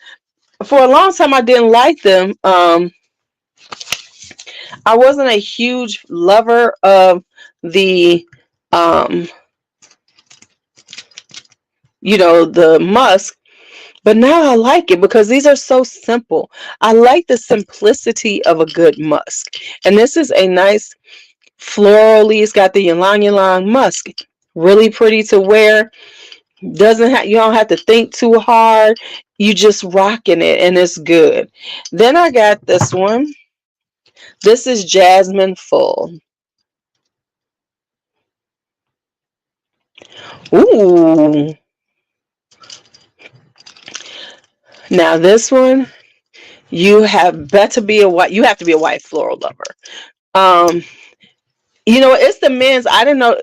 For a long time, I didn't like them. I wasn't a huge lover of the um the musk, but now I like it because these are so simple. I like the simplicity of a good musk. And this is a nice florally, it's got the ylang musk. Really pretty to wear. Doesn't have, you don't have to think too hard. You just rocking it and it's good. Then I got this one. This is Jasmine Full. Ooh. Now this one, you have to be a white floral lover. Um, it's the men's. I don't know.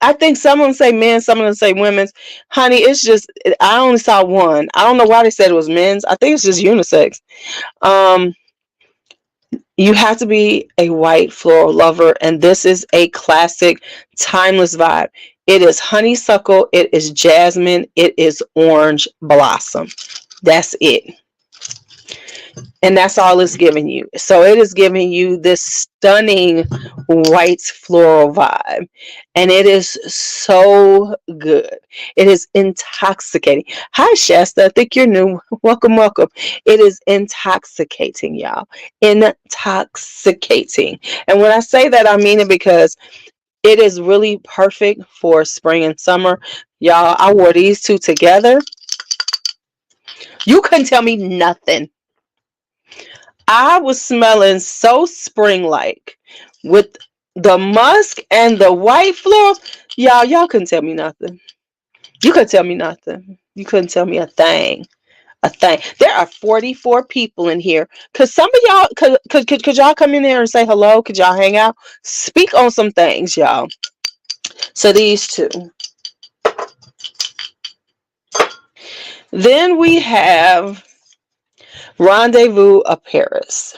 I think some of them say men's, some of them say women's. Honey, it's just I only saw one. I don't know why they said it was men's. I think it's just unisex. Um, you have to be a white floral lover, and this is a classic, timeless vibe. It is honeysuckle. It is jasmine. It is orange blossom. That's it. And that's all it's giving you. So it is giving you this stunning white floral vibe. And it is so good. It is intoxicating. Hi, Shasta. I think you're new. Welcome, welcome. It is intoxicating, y'all. Intoxicating. And when I say that, I mean it because it is really perfect for spring and summer. Y'all, I wore these two together. You couldn't tell me nothing. I was smelling so spring-like with the musk and the white florals. Y'all couldn't tell me nothing. You couldn't tell me nothing. You couldn't tell me a thing. A thing. There are 44 people in here. Could some of y'all could y'all come in there and say hello? Could y'all hang out? Speak on some things, y'all. So these two. Then we have Rendezvous of Paris.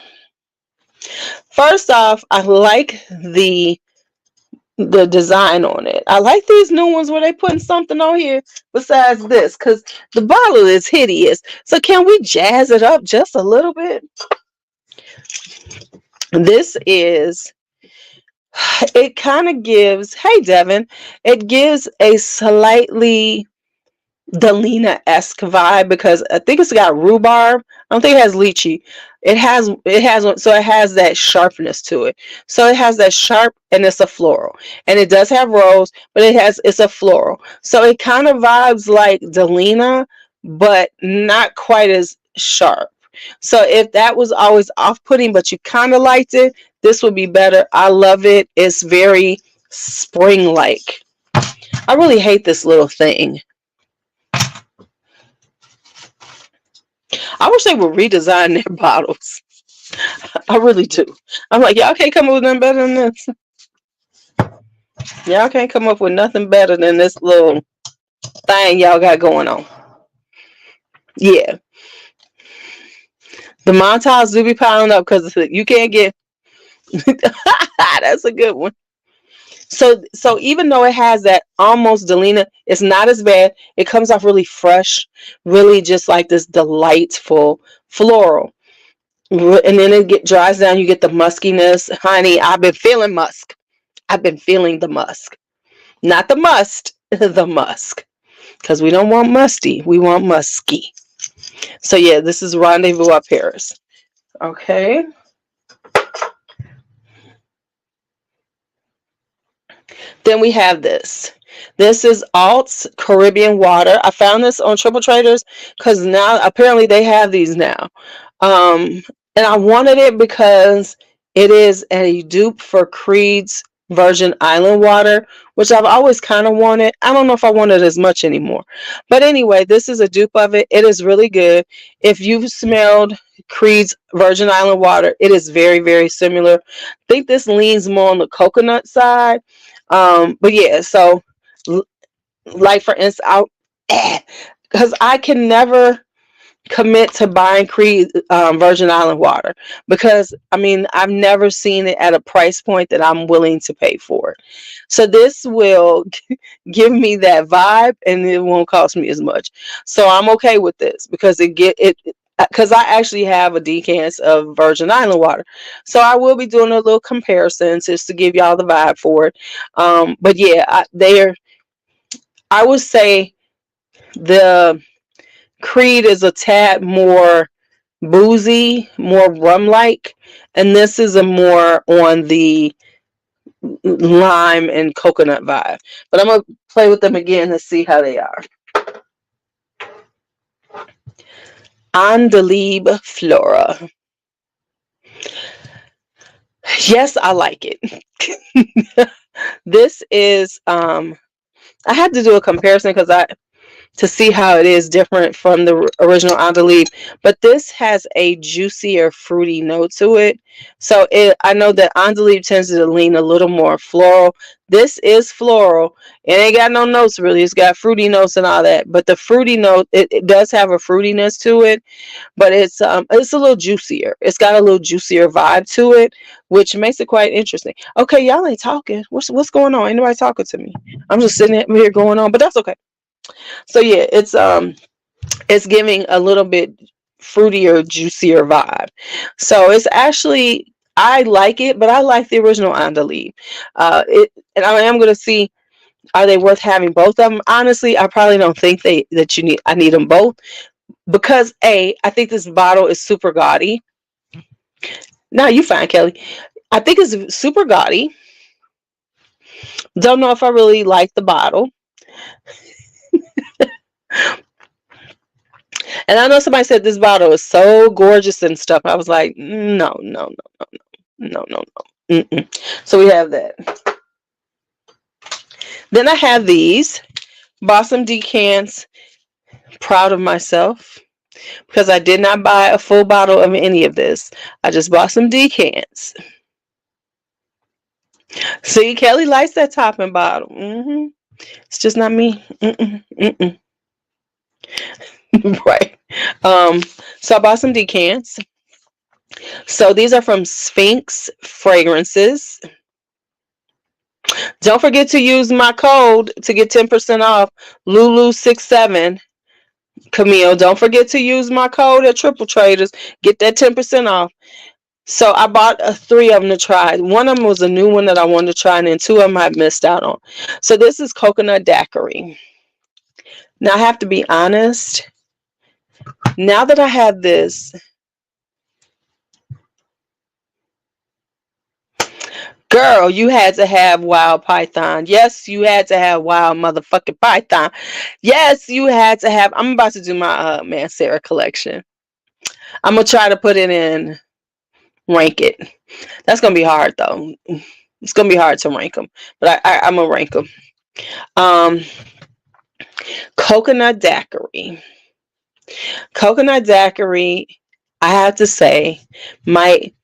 First off, I like the design on it. I like these new ones where they putting something on here besides this, because the bottle is hideous. So can we jazz it up just a little bit? This is, it kind of gives, hey Devin, it gives a slightly Delina-esque vibe because I think it's got rhubarb. I don't think it has lychee. So it has that sharpness to it. So it has that sharp, and it's a floral. And it does have rose, but it's a floral. So it kind of vibes like Delina, but not quite as sharp. So if that was always off-putting, but you kind of liked it, this would be better. I love it. It's very spring-like. I really hate this little thing. I wish they would redesign their bottles. I really do. I'm like, y'all can't come up with nothing better than this. Y'all can't come up with nothing better than this little thing y'all got going on. Yeah. The Montage do be piling up because you can't get. That's a good one. So even though it has that almost Delina, it's not as bad. It comes off really fresh, really just like this delightful floral. And then it dries down. You get the muskiness. Honey, I've been feeling musk. I've been feeling the musk. Not the must, the musk. Because we don't want musty. We want musky. So yeah, this is Rendezvous at Paris. Okay. Then we have this. This is Alt's Caribbean Water. I found this on Triple Traders because now apparently they have these now. And I wanted it because it is a dupe for Creed's Virgin Island Water, which I've always kind of wanted. I don't know if I want it as much anymore. But anyway, this is a dupe of it. It is really good. If you've smelled Creed's Virgin Island water. It is very, very similar. I think this leans more on the coconut side. But yeah, so like for instance, because I can never commit to buying Creed Virgin Island water because I mean I've never seen it at a price point that I'm willing to pay for it. So this will give me that vibe and it won't cost me as much. So I'm okay with this because it because I actually have a decant of Virgin Island water. So I will be doing a little comparison just to give y'all the vibe for it. But yeah, I would say the Creed is a tad more boozy, more rum like, and this is a more on the lime and coconut vibe. But I'm gonna play with them again to see how they are. Andalib Flora. Yes, I like it. This is I had to do a comparison because I to see how it is different from the original Andalib, but this has a juicier fruity note to it. So I know that Andalib tends to lean a little more floral. This is floral. It ain't got no notes really. It's got fruity notes and all that, but the fruity note it does have a fruitiness to it, but it's a little juicier. It's got a little juicier vibe to it, which makes it quite interesting. Okay, y'all ain't talking. What's going on? Ain't nobody talking to me. I'm just sitting here going on, but that's okay. So yeah, it's giving a little bit fruitier, juicier vibe. So it's actually I like it, but I like the original Andalib. And I am going to see are they worth having both of them. Honestly, I probably don't think I need them both because I think this bottle is super gaudy. Now you fine, Kelly. I think it's super gaudy. Don't know if I really like the bottle. And I know somebody said this bottle is so gorgeous and stuff. I was like, no, no, no, no, no, no, no. Mm-mm. So we have that. Then I have these Blossom Decants. Proud of myself because I did not buy a full bottle of any of this. I just bought some decants. See, Kelly likes that topping bottle. It's just not me. Mm-mm, mm-mm. Right. So I bought some decants. So these are from Sphinx Fragrances. Don't forget to use my code to get 10% off. Lulu67. Camille, don't forget to use my code at Triple Traders. Get that 10% off. So I bought three of them to try. One of them was a new one that I wanted to try, and then two of them I missed out on. So this is Coconut Daiquiri. Now I have to be honest. Now that I have this, girl, you had to have Wild Python. Yes, you had to have Wild motherfucking Python. Yes, you had to have. I'm about to do my Mancera collection. I'm gonna try to put it in rank it. That's gonna be hard though. It's gonna be hard to rank them, but I'm gonna rank them. Um, Coconut Daiquiri. Coconut Daiquiri, I have to say, might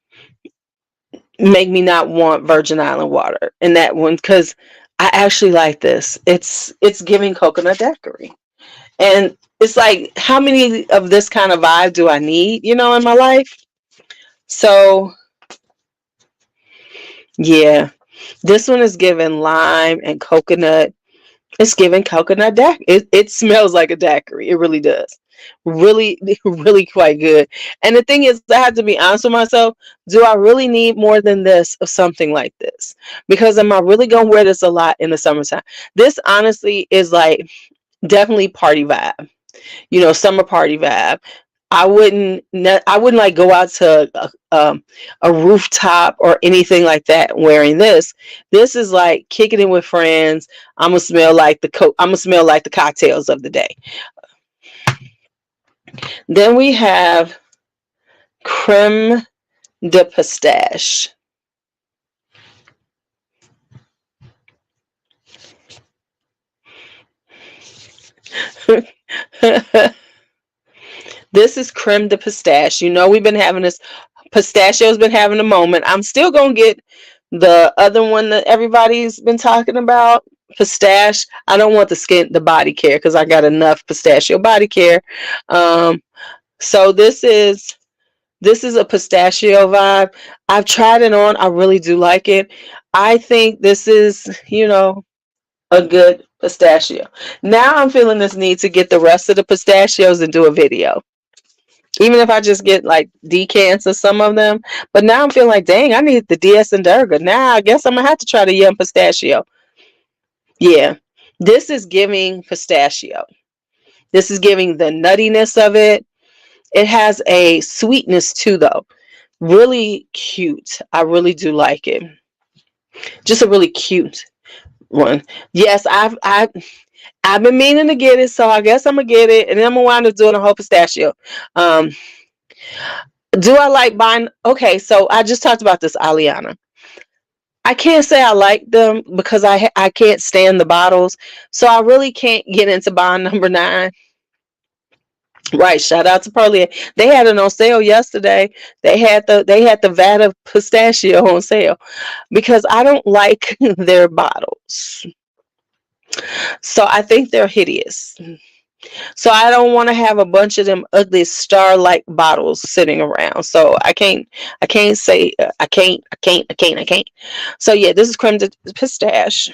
make me not want Virgin Island water in that one because I actually like this. It's giving coconut daiquiri, and it's like how many of this kind of vibe do I need, in my life? So yeah, this one is giving lime and coconut. It's giving coconut daiquiri. It smells like a daiquiri. It really does. Really, really quite good. And the thing is, I have to be honest with myself. Do I really need more than this of something like this? Because am I really going to wear this a lot in the summertime? This honestly is like definitely party vibe. Summer party vibe. I wouldn't like go out to a rooftop or anything like that wearing this. This is like kicking it with friends. I'm gonna smell like the cocktails of the day. Then we have creme de pistache. This is creme de pistache. You know, we've been having this, pistachio's been having a moment. I'm still gonna get the other one that everybody's been talking about, pistache. I don't want the body care, because I got enough pistachio body care. Um, so this is a pistachio vibe. I've tried it on. I really do like it. I think this is, a good pistachio. Now I'm feeling this need to get the rest of the pistachios and do a video. Even if I just get like decants of some of them. But now I'm feeling like, dang, I need the DS and Durga. Now I guess I'm gonna have to try the yum pistachio. Yeah. This is giving pistachio. This is giving the nuttiness of it. It has a sweetness too, though. Really cute. I really do like it. Just a really cute one. Yes, I've been meaning to get it, so I guess I'm gonna get it, and then I'm gonna wind up doing a whole pistachio. Um, do I like buying? Okay, so I just talked about this Aliana. I can't say I like them because I can't stand the bottles, so I really can't get into buying number 9. Right, shout out to Pearlier. They had it on sale yesterday. They had the vat of pistachio on sale because I don't like their bottles. So I think they're hideous. So I don't want to have a bunch of them ugly star-like bottles sitting around. So I can't say I can't. So yeah, this is creme de pistache.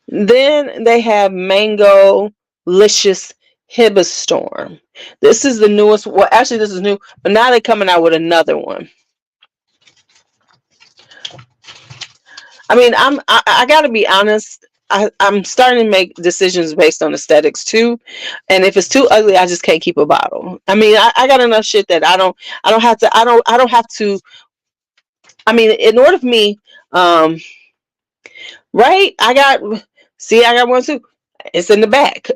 Then they have mango licious Hibistorm. This is the newest. Well, actually, this is new, but now they're coming out with another one. I mean, I gotta be honest. I'm starting to make decisions based on aesthetics too, and if it's too ugly, I just can't keep a bottle. I mean, I got enough shit that I don't have to. I don't have to. I mean, in order for me, um, right? I got one too. It's in the back.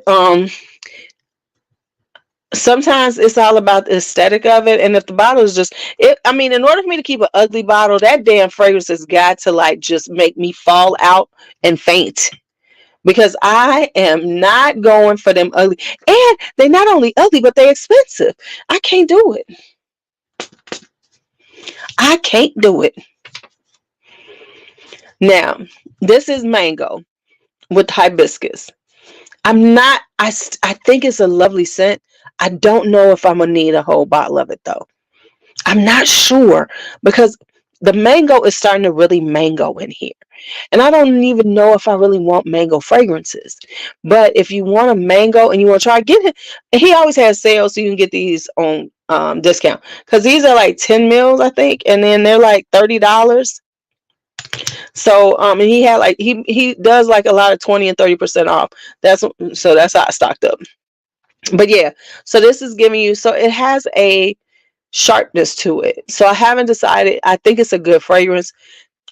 Sometimes it's all about the aesthetic of it, and if the bottle is just it, I mean, in order for me to keep an ugly bottle, that damn fragrance has got to like just make me fall out and faint, because I am not going for them ugly. And they not only ugly, but they expensive. I can't do it. I can't do it. Now, this is mango with hibiscus. I think it's a lovely scent. I don't know if I'm gonna need a whole bottle of it though. I'm not sure, because the mango is starting to really mango in here. And I don't even know if I really want mango fragrances. But if you want a mango and you want to try, get it. He always has sales, so you can get these on discount. Because these are like 10 mils, I think, and then they're like $30. So and he had like he does like a lot of 20 and 30% off. That's how I stocked up. But yeah, so this is giving you, so it has a sharpness to it. So I haven't decided. I think it's a good fragrance.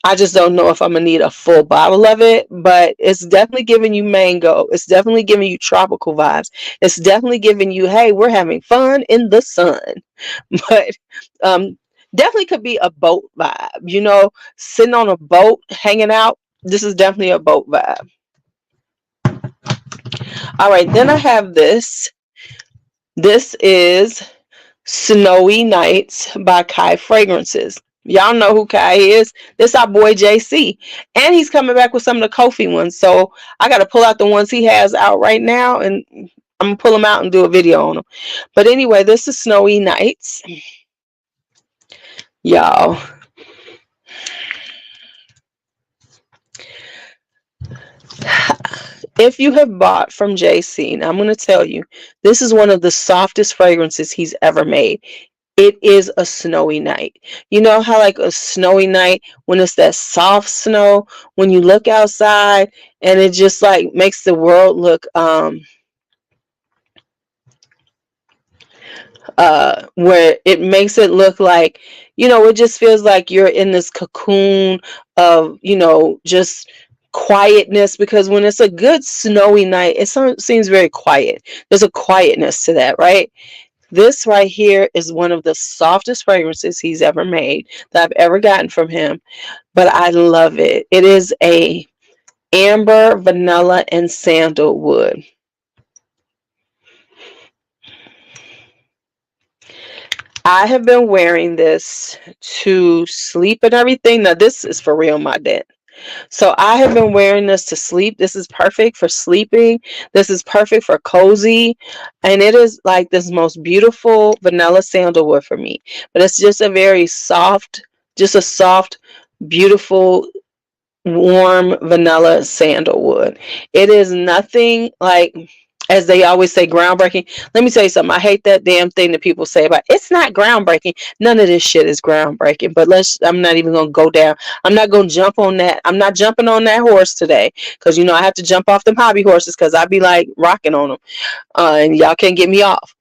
I just don't know if I'm gonna need a full bottle of it, but it's definitely giving you mango. It's definitely giving you tropical vibes. It's definitely giving you, hey, we're having fun in the sun. But definitely could be a boat vibe. Sitting on a boat, hanging out. This is definitely a boat vibe. All right, then I have this. This is Snowy Nights by Kai Fragrances. Y'all know who Kai is. This our boy JC. And he's coming back with some of the Kofi ones. So I got to pull out the ones he has out right now, and I'm going to pull them out and do a video on them. But anyway, this is Snowy Nights. Y'all. If you have bought from JC, now I'm going to tell you, this is one of the softest fragrances he's ever made. It is a snowy night. You know how like a snowy night, when it's that soft snow, when you look outside and it just like makes the world look where it makes it look like, it just feels like you're in this cocoon of, just quietness, because when it's a good snowy night, seems very quiet. There's a quietness to that, right? This right here is one of the softest fragrances he's ever made, that I've ever gotten from him, but I love it. It is a amber, vanilla, and sandalwood. I have been wearing this to sleep and everything. Now, this is for real, my dad. So I have been wearing this to sleep. This is perfect for sleeping. This is perfect for cozy. And it is like this most beautiful vanilla sandalwood for me. But it's just a very soft, just a soft, beautiful, warm vanilla sandalwood. It is nothing like, as they always say, groundbreaking. Let me tell you something. I hate that damn thing that people say about it's not groundbreaking. None of this shit is groundbreaking. But I'm not even gonna go down. I'm not gonna jump on that. I'm not jumping on that horse today because I have to jump off them hobby horses because I be like rocking on them, and y'all can't get me off.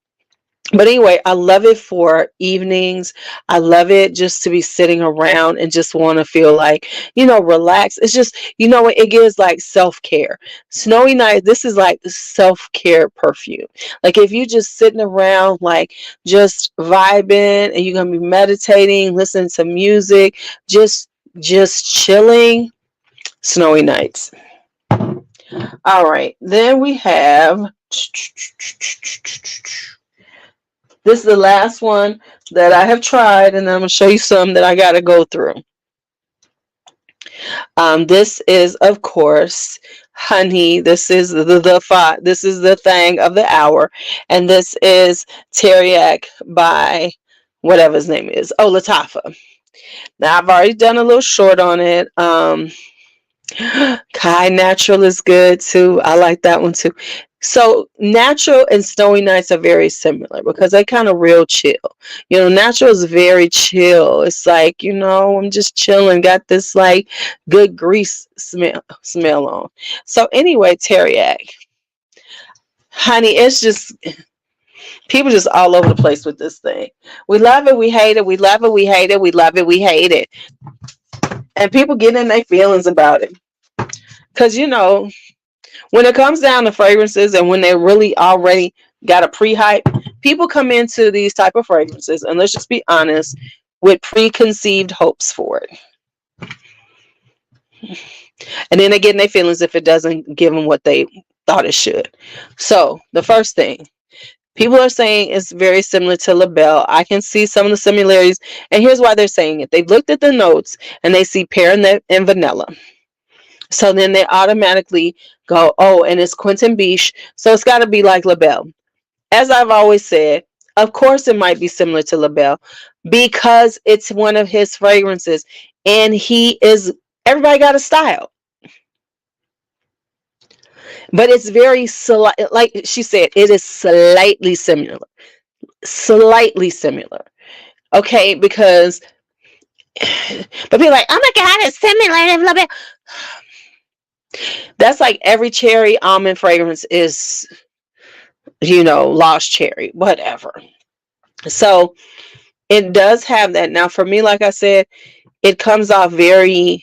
But anyway, I love it for evenings. I love it just to be sitting around and just want to feel like, relax. It's just, what it gives like self-care. Snowy Night, this is like self-care perfume. Like if you just sitting around, like just vibing and you're going to be meditating, listening to music, just chilling, Snowy Nights. All right. Then we have this is the last one that I have tried, and I'm going to show you some that I got to go through. This is, of course, honey. This is this is the thing of the hour, and this is Teriac by whatever his name is. Oh, Lattafa. Now I've already done a little short on it. Kai Natural is good too. I like that one too. So Natural and Snowy Nights are very similar because they kind of real chill. Natural is very chill. It's like, I'm just chilling, got this like good grease smell on. So anyway, Teriac. Honey, it's just people just all over the place with this thing. We love it, we hate it, we love it, we hate it, we love it, we hate it. And people get in their feelings about it. Because when it comes down to fragrances and when they really already got a pre-hype, people come into these type of fragrances, and let's just be honest, with preconceived hopes for it. And then they get in their feelings if it doesn't give them what they thought it should. So the first thing, people are saying it's very similar to LaBelle. I can see some of the similarities, and here's why they're saying it. They've looked at the notes and they see pear and vanilla. So then they automatically go, oh, and it's Quentin Biche, so it's got to be like LaBelle. As I've always said, of course it might be similar to LaBelle because it's one of his fragrances, and everybody got a style. But it's very, like she said, it is slightly similar. Slightly similar. Okay, because, but people are like, oh my God, it's similar to LaBelle. That's like every cherry almond fragrance is, lost cherry, whatever. So it does have that. Now, for me, like I said, it comes off very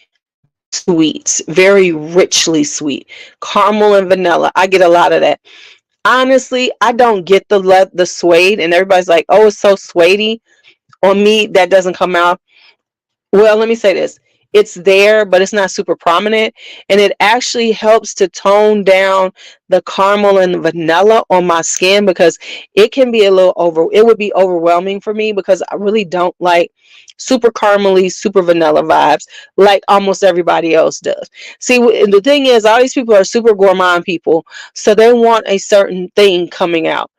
sweet, very richly sweet. Caramel and vanilla. I get a lot of that. Honestly, I don't get the suede, and everybody's like, oh, it's so suedey. On me, that doesn't come out. Well, let me say this. It's there, but it's not super prominent, and it actually helps to tone down the caramel and the vanilla on my skin because it can be it would be overwhelming for me because I really don't like super caramely, super vanilla vibes like almost everybody else does. See, the thing is, all these people are super gourmand people, so they want a certain thing coming out.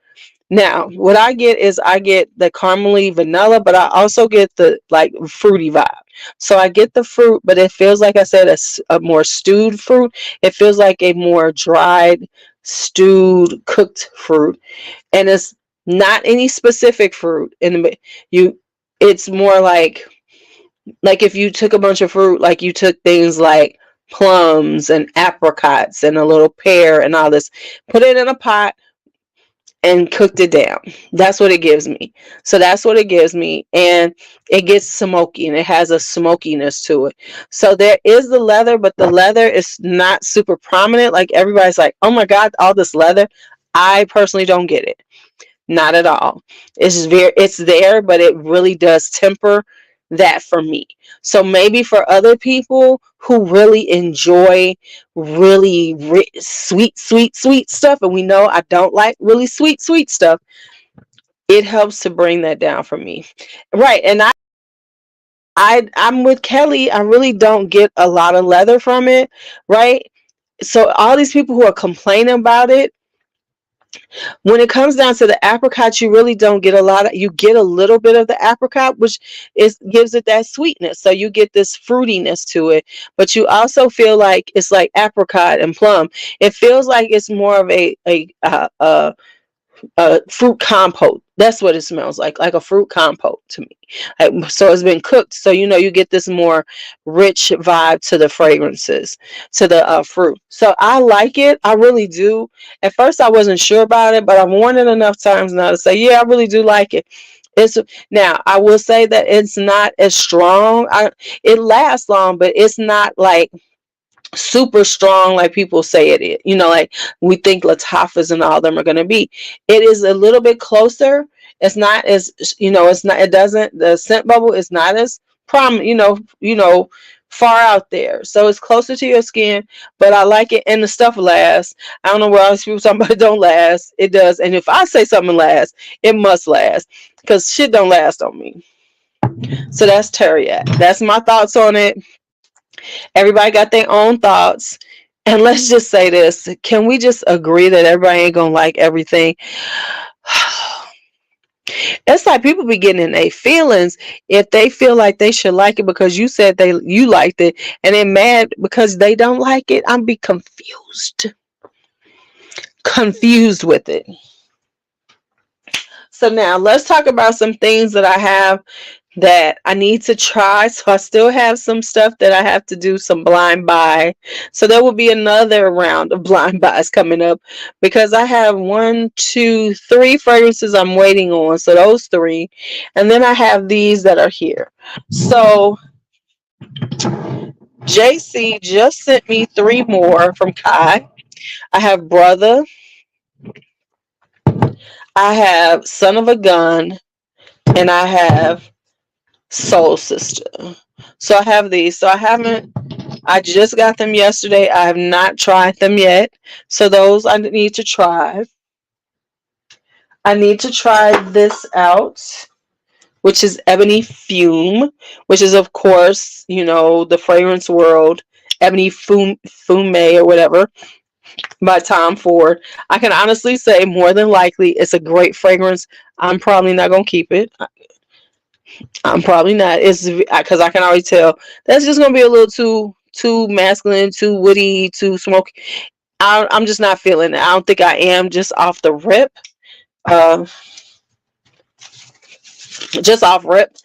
Now, what I get is I get the caramely vanilla, but I also get the like fruity vibe. So I get the fruit, but it feels like I said a more stewed fruit. It feels like a more dried, stewed, cooked fruit, and it's not any specific fruit. It's more like if you took a bunch of fruit, like you took things like plums and apricots and a little pear and all this, put it in a pot and cooked it down. That's what it gives me. So that's what it gives me. And it gets smoky and it has a smokiness to it. So there is the leather, but the leather is not super prominent. Like everybody's like, oh my God, all this leather. I personally don't get it. Not at all. It's there, but it really does temper that for me. So maybe for other people who really enjoy really sweet stuff, and we know I don't like really sweet stuff, it helps to bring that down for me. Right. And I'm with Kelly. I really don't get a lot of leather from it. Right. So all these people who are complaining about it, when it comes down to the apricot, you really don't get a lot of, you get a little bit of the apricot, which is gives it that sweetness. So you get this fruitiness to it, but you also feel like it's like apricot and plum. It feels like it's more of a fruit compote. That's what it smells like a fruit compote to me. So it's been cooked, so you get this more rich vibe to the fragrances, to the fruit. So I like it. I really do. At first, I wasn't sure about it, but I've worn it enough times now to say, yeah, I really do like it. It's now I will say that it's not as strong. It lasts long, but it's not like super strong like people say it is. Like we think Latifahs and all them are going to be. It is a little bit closer. It's not as it's not. It doesn't. The scent bubble is not as prominent. Far out there. So it's closer to your skin. But I like it, and the stuff lasts. I don't know where all these people talking about it don't last. It does. And if I say something lasts, it must last because shit don't last on me. So that's Teriyaki. That's my thoughts on it. Everybody got their own thoughts. And let's just say this. Can we just agree that everybody ain't gonna like everything? It's like people be getting in their feelings if they feel like they should like it because you said you liked it, and they're mad because they don't like it. I'm be confused with it. So now let's talk about some things that I have that I need to try. So I still have some stuff that I have to do some blind buy. So there will be another round of blind buys coming up because I have 1, 2, 3 fragrances I'm waiting on. So those 3. And then I have these that are here. So JC just sent me 3 more from Kai. I have Brother. I have Son of a Gun. And I have Soul Sister. So I have these. So I just got them yesterday. I have not tried them yet. So those I need to try. I need to try this out, which is Ebony Fume, which is of course, the fragrance world, Ebony Fume or whatever by Tom Ford. I can honestly say more than likely it's a great fragrance. I'm probably not going to keep it. I'm probably not. It's because I can already tell that's just gonna be a little too masculine, too woody, too smoky. I'm just not feeling it. I don't think I am just off the rip. Uh, just off rip.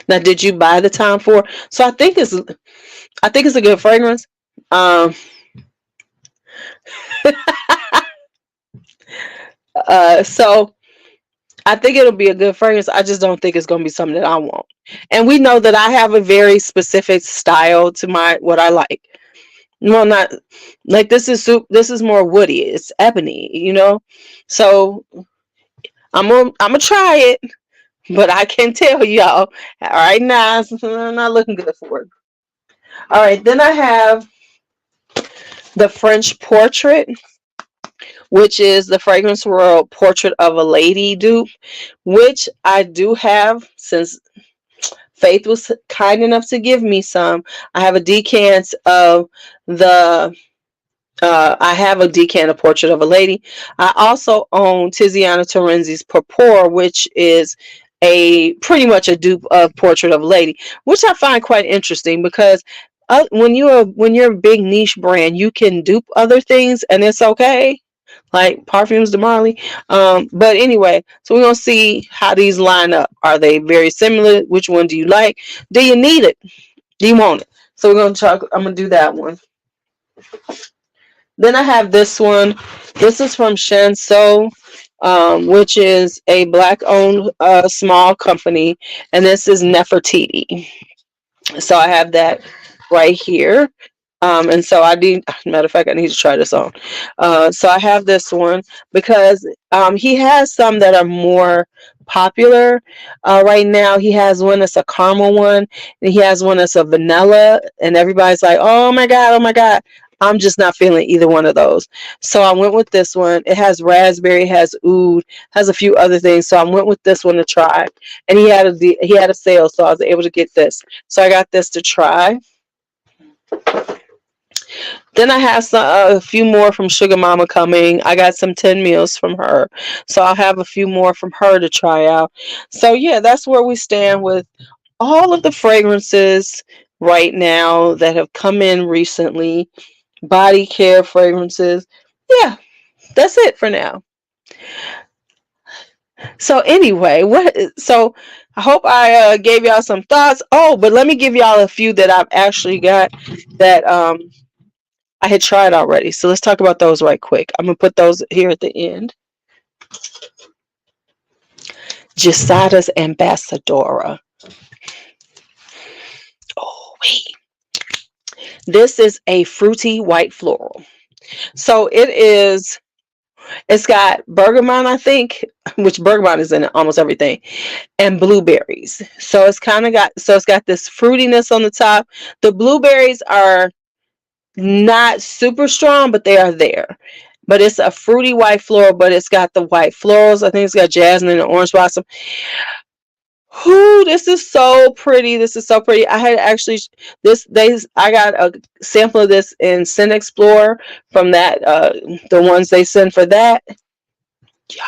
Now, did you buy the Time for? So I think it's a good fragrance. Um, so I think it'll be a good fragrance. I just don't think it's gonna be something that I want. And we know that I have a very specific style to my what I like. Well, not like this is this is more woody. It's ebony. So I'm gonna try it, but I can tell y'all right now it's not looking good for it. All right, then I have the French Portrait, which is the Fragrance World Portrait of a Lady dupe, which I do have since Faith was kind enough to give me some. I have a decant of the I have a decanted Portrait of a Lady. I also own Tiziana Terenzi's Purpura, which is a pretty much a dupe of Portrait of a Lady, which I find quite interesting because when you're a big niche brand, you can dupe other things and it's okay. Like Perfumes de Marley. But anyway, so we're gonna see how these line up. Are they very similar? Which one do you like? Do you need it? Do you want it? So we're gonna talk. I'm gonna do that one. Then I have this one. This is from Shanso, which is a black-owned small company, and this is Nefertiti. So I have that right here. And so I need, matter of fact, I need to try this on. So I have this one because he has some that are more popular. Right now, he has one that's a caramel one, and he has one that's a vanilla, and everybody's like, "Oh my god, oh my god." I'm just not feeling either one of those. So I went with this one. It has raspberry, has oud, has a few other things. So I went with this one to try. And he had a sale, so I was able to get this. So I got this to try. Then I have a few more from Sugar Mama coming. I got some 10 meals from her. So I'll have a few more from her to try out. So yeah, that's where we stand with all of the fragrances right now that have come in recently. Body care fragrances. Yeah, that's it for now. So anyway, so I hope I gave y'all some thoughts. Oh, but let me give y'all a few that I've actually got that I had tried already. So let's talk about those right quick. I'm going to put those here at the end. Gisada's Ambassadora. Oh, wait. This is a fruity white floral. So it's got bergamot, I think, which bergamot is in almost everything, and blueberries. So it's got this fruitiness on the top. The blueberries are not super strong, but they are there. But it's a fruity white floral, but it's got the white florals. I think it's got jasmine and orange blossom. Whoo, this is so pretty. This is so pretty. I had actually I got a sample of this in Scent Explorer from that the ones they send for that. Yo.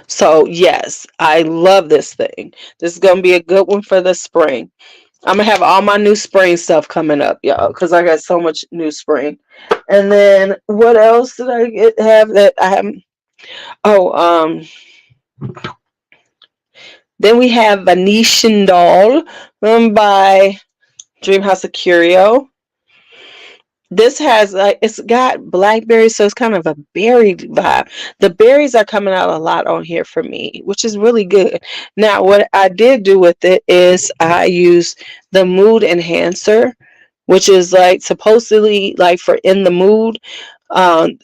So yes, I love this thing. This is gonna be a good one for the spring. I'm gonna have all my new spring stuff coming up, y'all, because I got so much new spring. And then what else did have that I have? Oh, then we have Venetian Doll by Dream House of Curio. This has it's got blackberries, so it's kind of a berry vibe. The berries are coming out a lot on here for me, which is really good. Now, what I did do with it is I used the mood enhancer, which is like supposedly like for in the mood.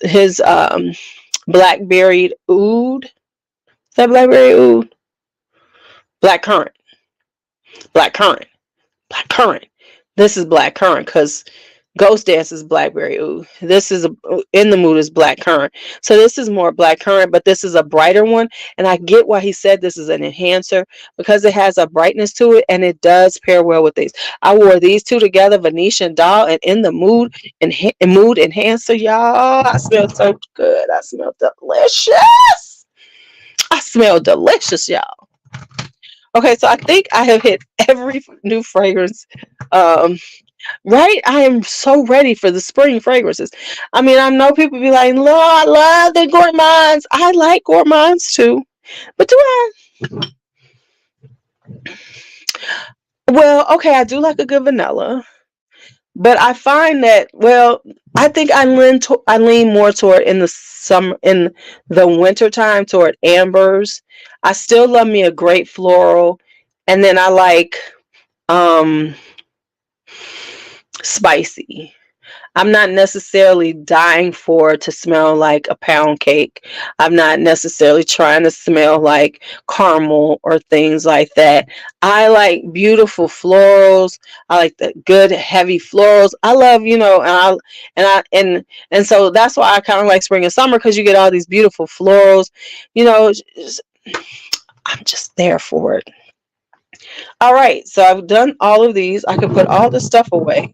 His blackberry oud. Is that blackberry oud? Black currant. Black currant. Black currant. This is black currant because Ghost Dance is blackberry oud. This is in the mood is black currant. So this is more black currant, but this is a brighter one. And I get why he said this is an enhancer because it has a brightness to it and it does pair well with these. I wore these two together, Venetian Doll and in the mood and mood enhancer, y'all. I smell so good. I smell delicious. I smell delicious, y'all. Okay, so I think I have hit every new fragrance. Right? I am so ready for the spring fragrances. I mean, I know people be like, "No, I love the gourmands." I like gourmands too, but do I? Well, okay, I do like a good vanilla, but I find that I think I lean more toward in the summer in the winter time toward ambers. I still love me a great floral, and then I like um spicy. I'm not necessarily dying for to smell like a pound cake. I'm not necessarily trying to smell like caramel or things like that. I like beautiful florals. I like the good heavy florals. I love, and so that's why I kind of like spring and summer because you get all these beautiful florals. I'm just there for it. All right, so I've done all of these. I can put all this stuff away.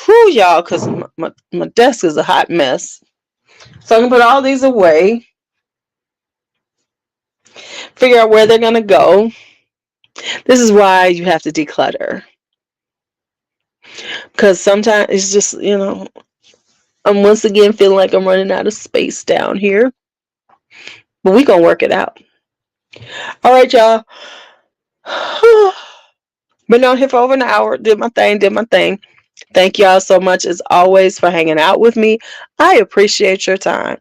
Whew, y'all, because my desk is a hot mess. So I can put all these away, figure out where they're going to go. This is why you have to declutter. Because sometimes it's just, I'm once again feeling like I'm running out of space down here. But we going to work it out. All right, y'all. Been on here for over an hour. Did my thing. Thank y'all so much as always for hanging out with me. I appreciate your time.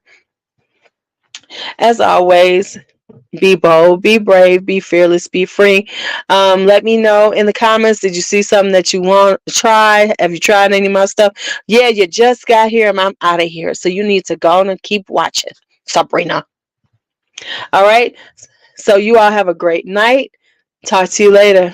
As always, Be bold, be brave, be fearless, be free. Let me know in the comments. Did you see something that you want to try? Have you tried any of my stuff? Yeah, you just got here and I'm out of here. So you need to go and keep watching. Sabrina. All right. So you all have a great night. Talk to you later.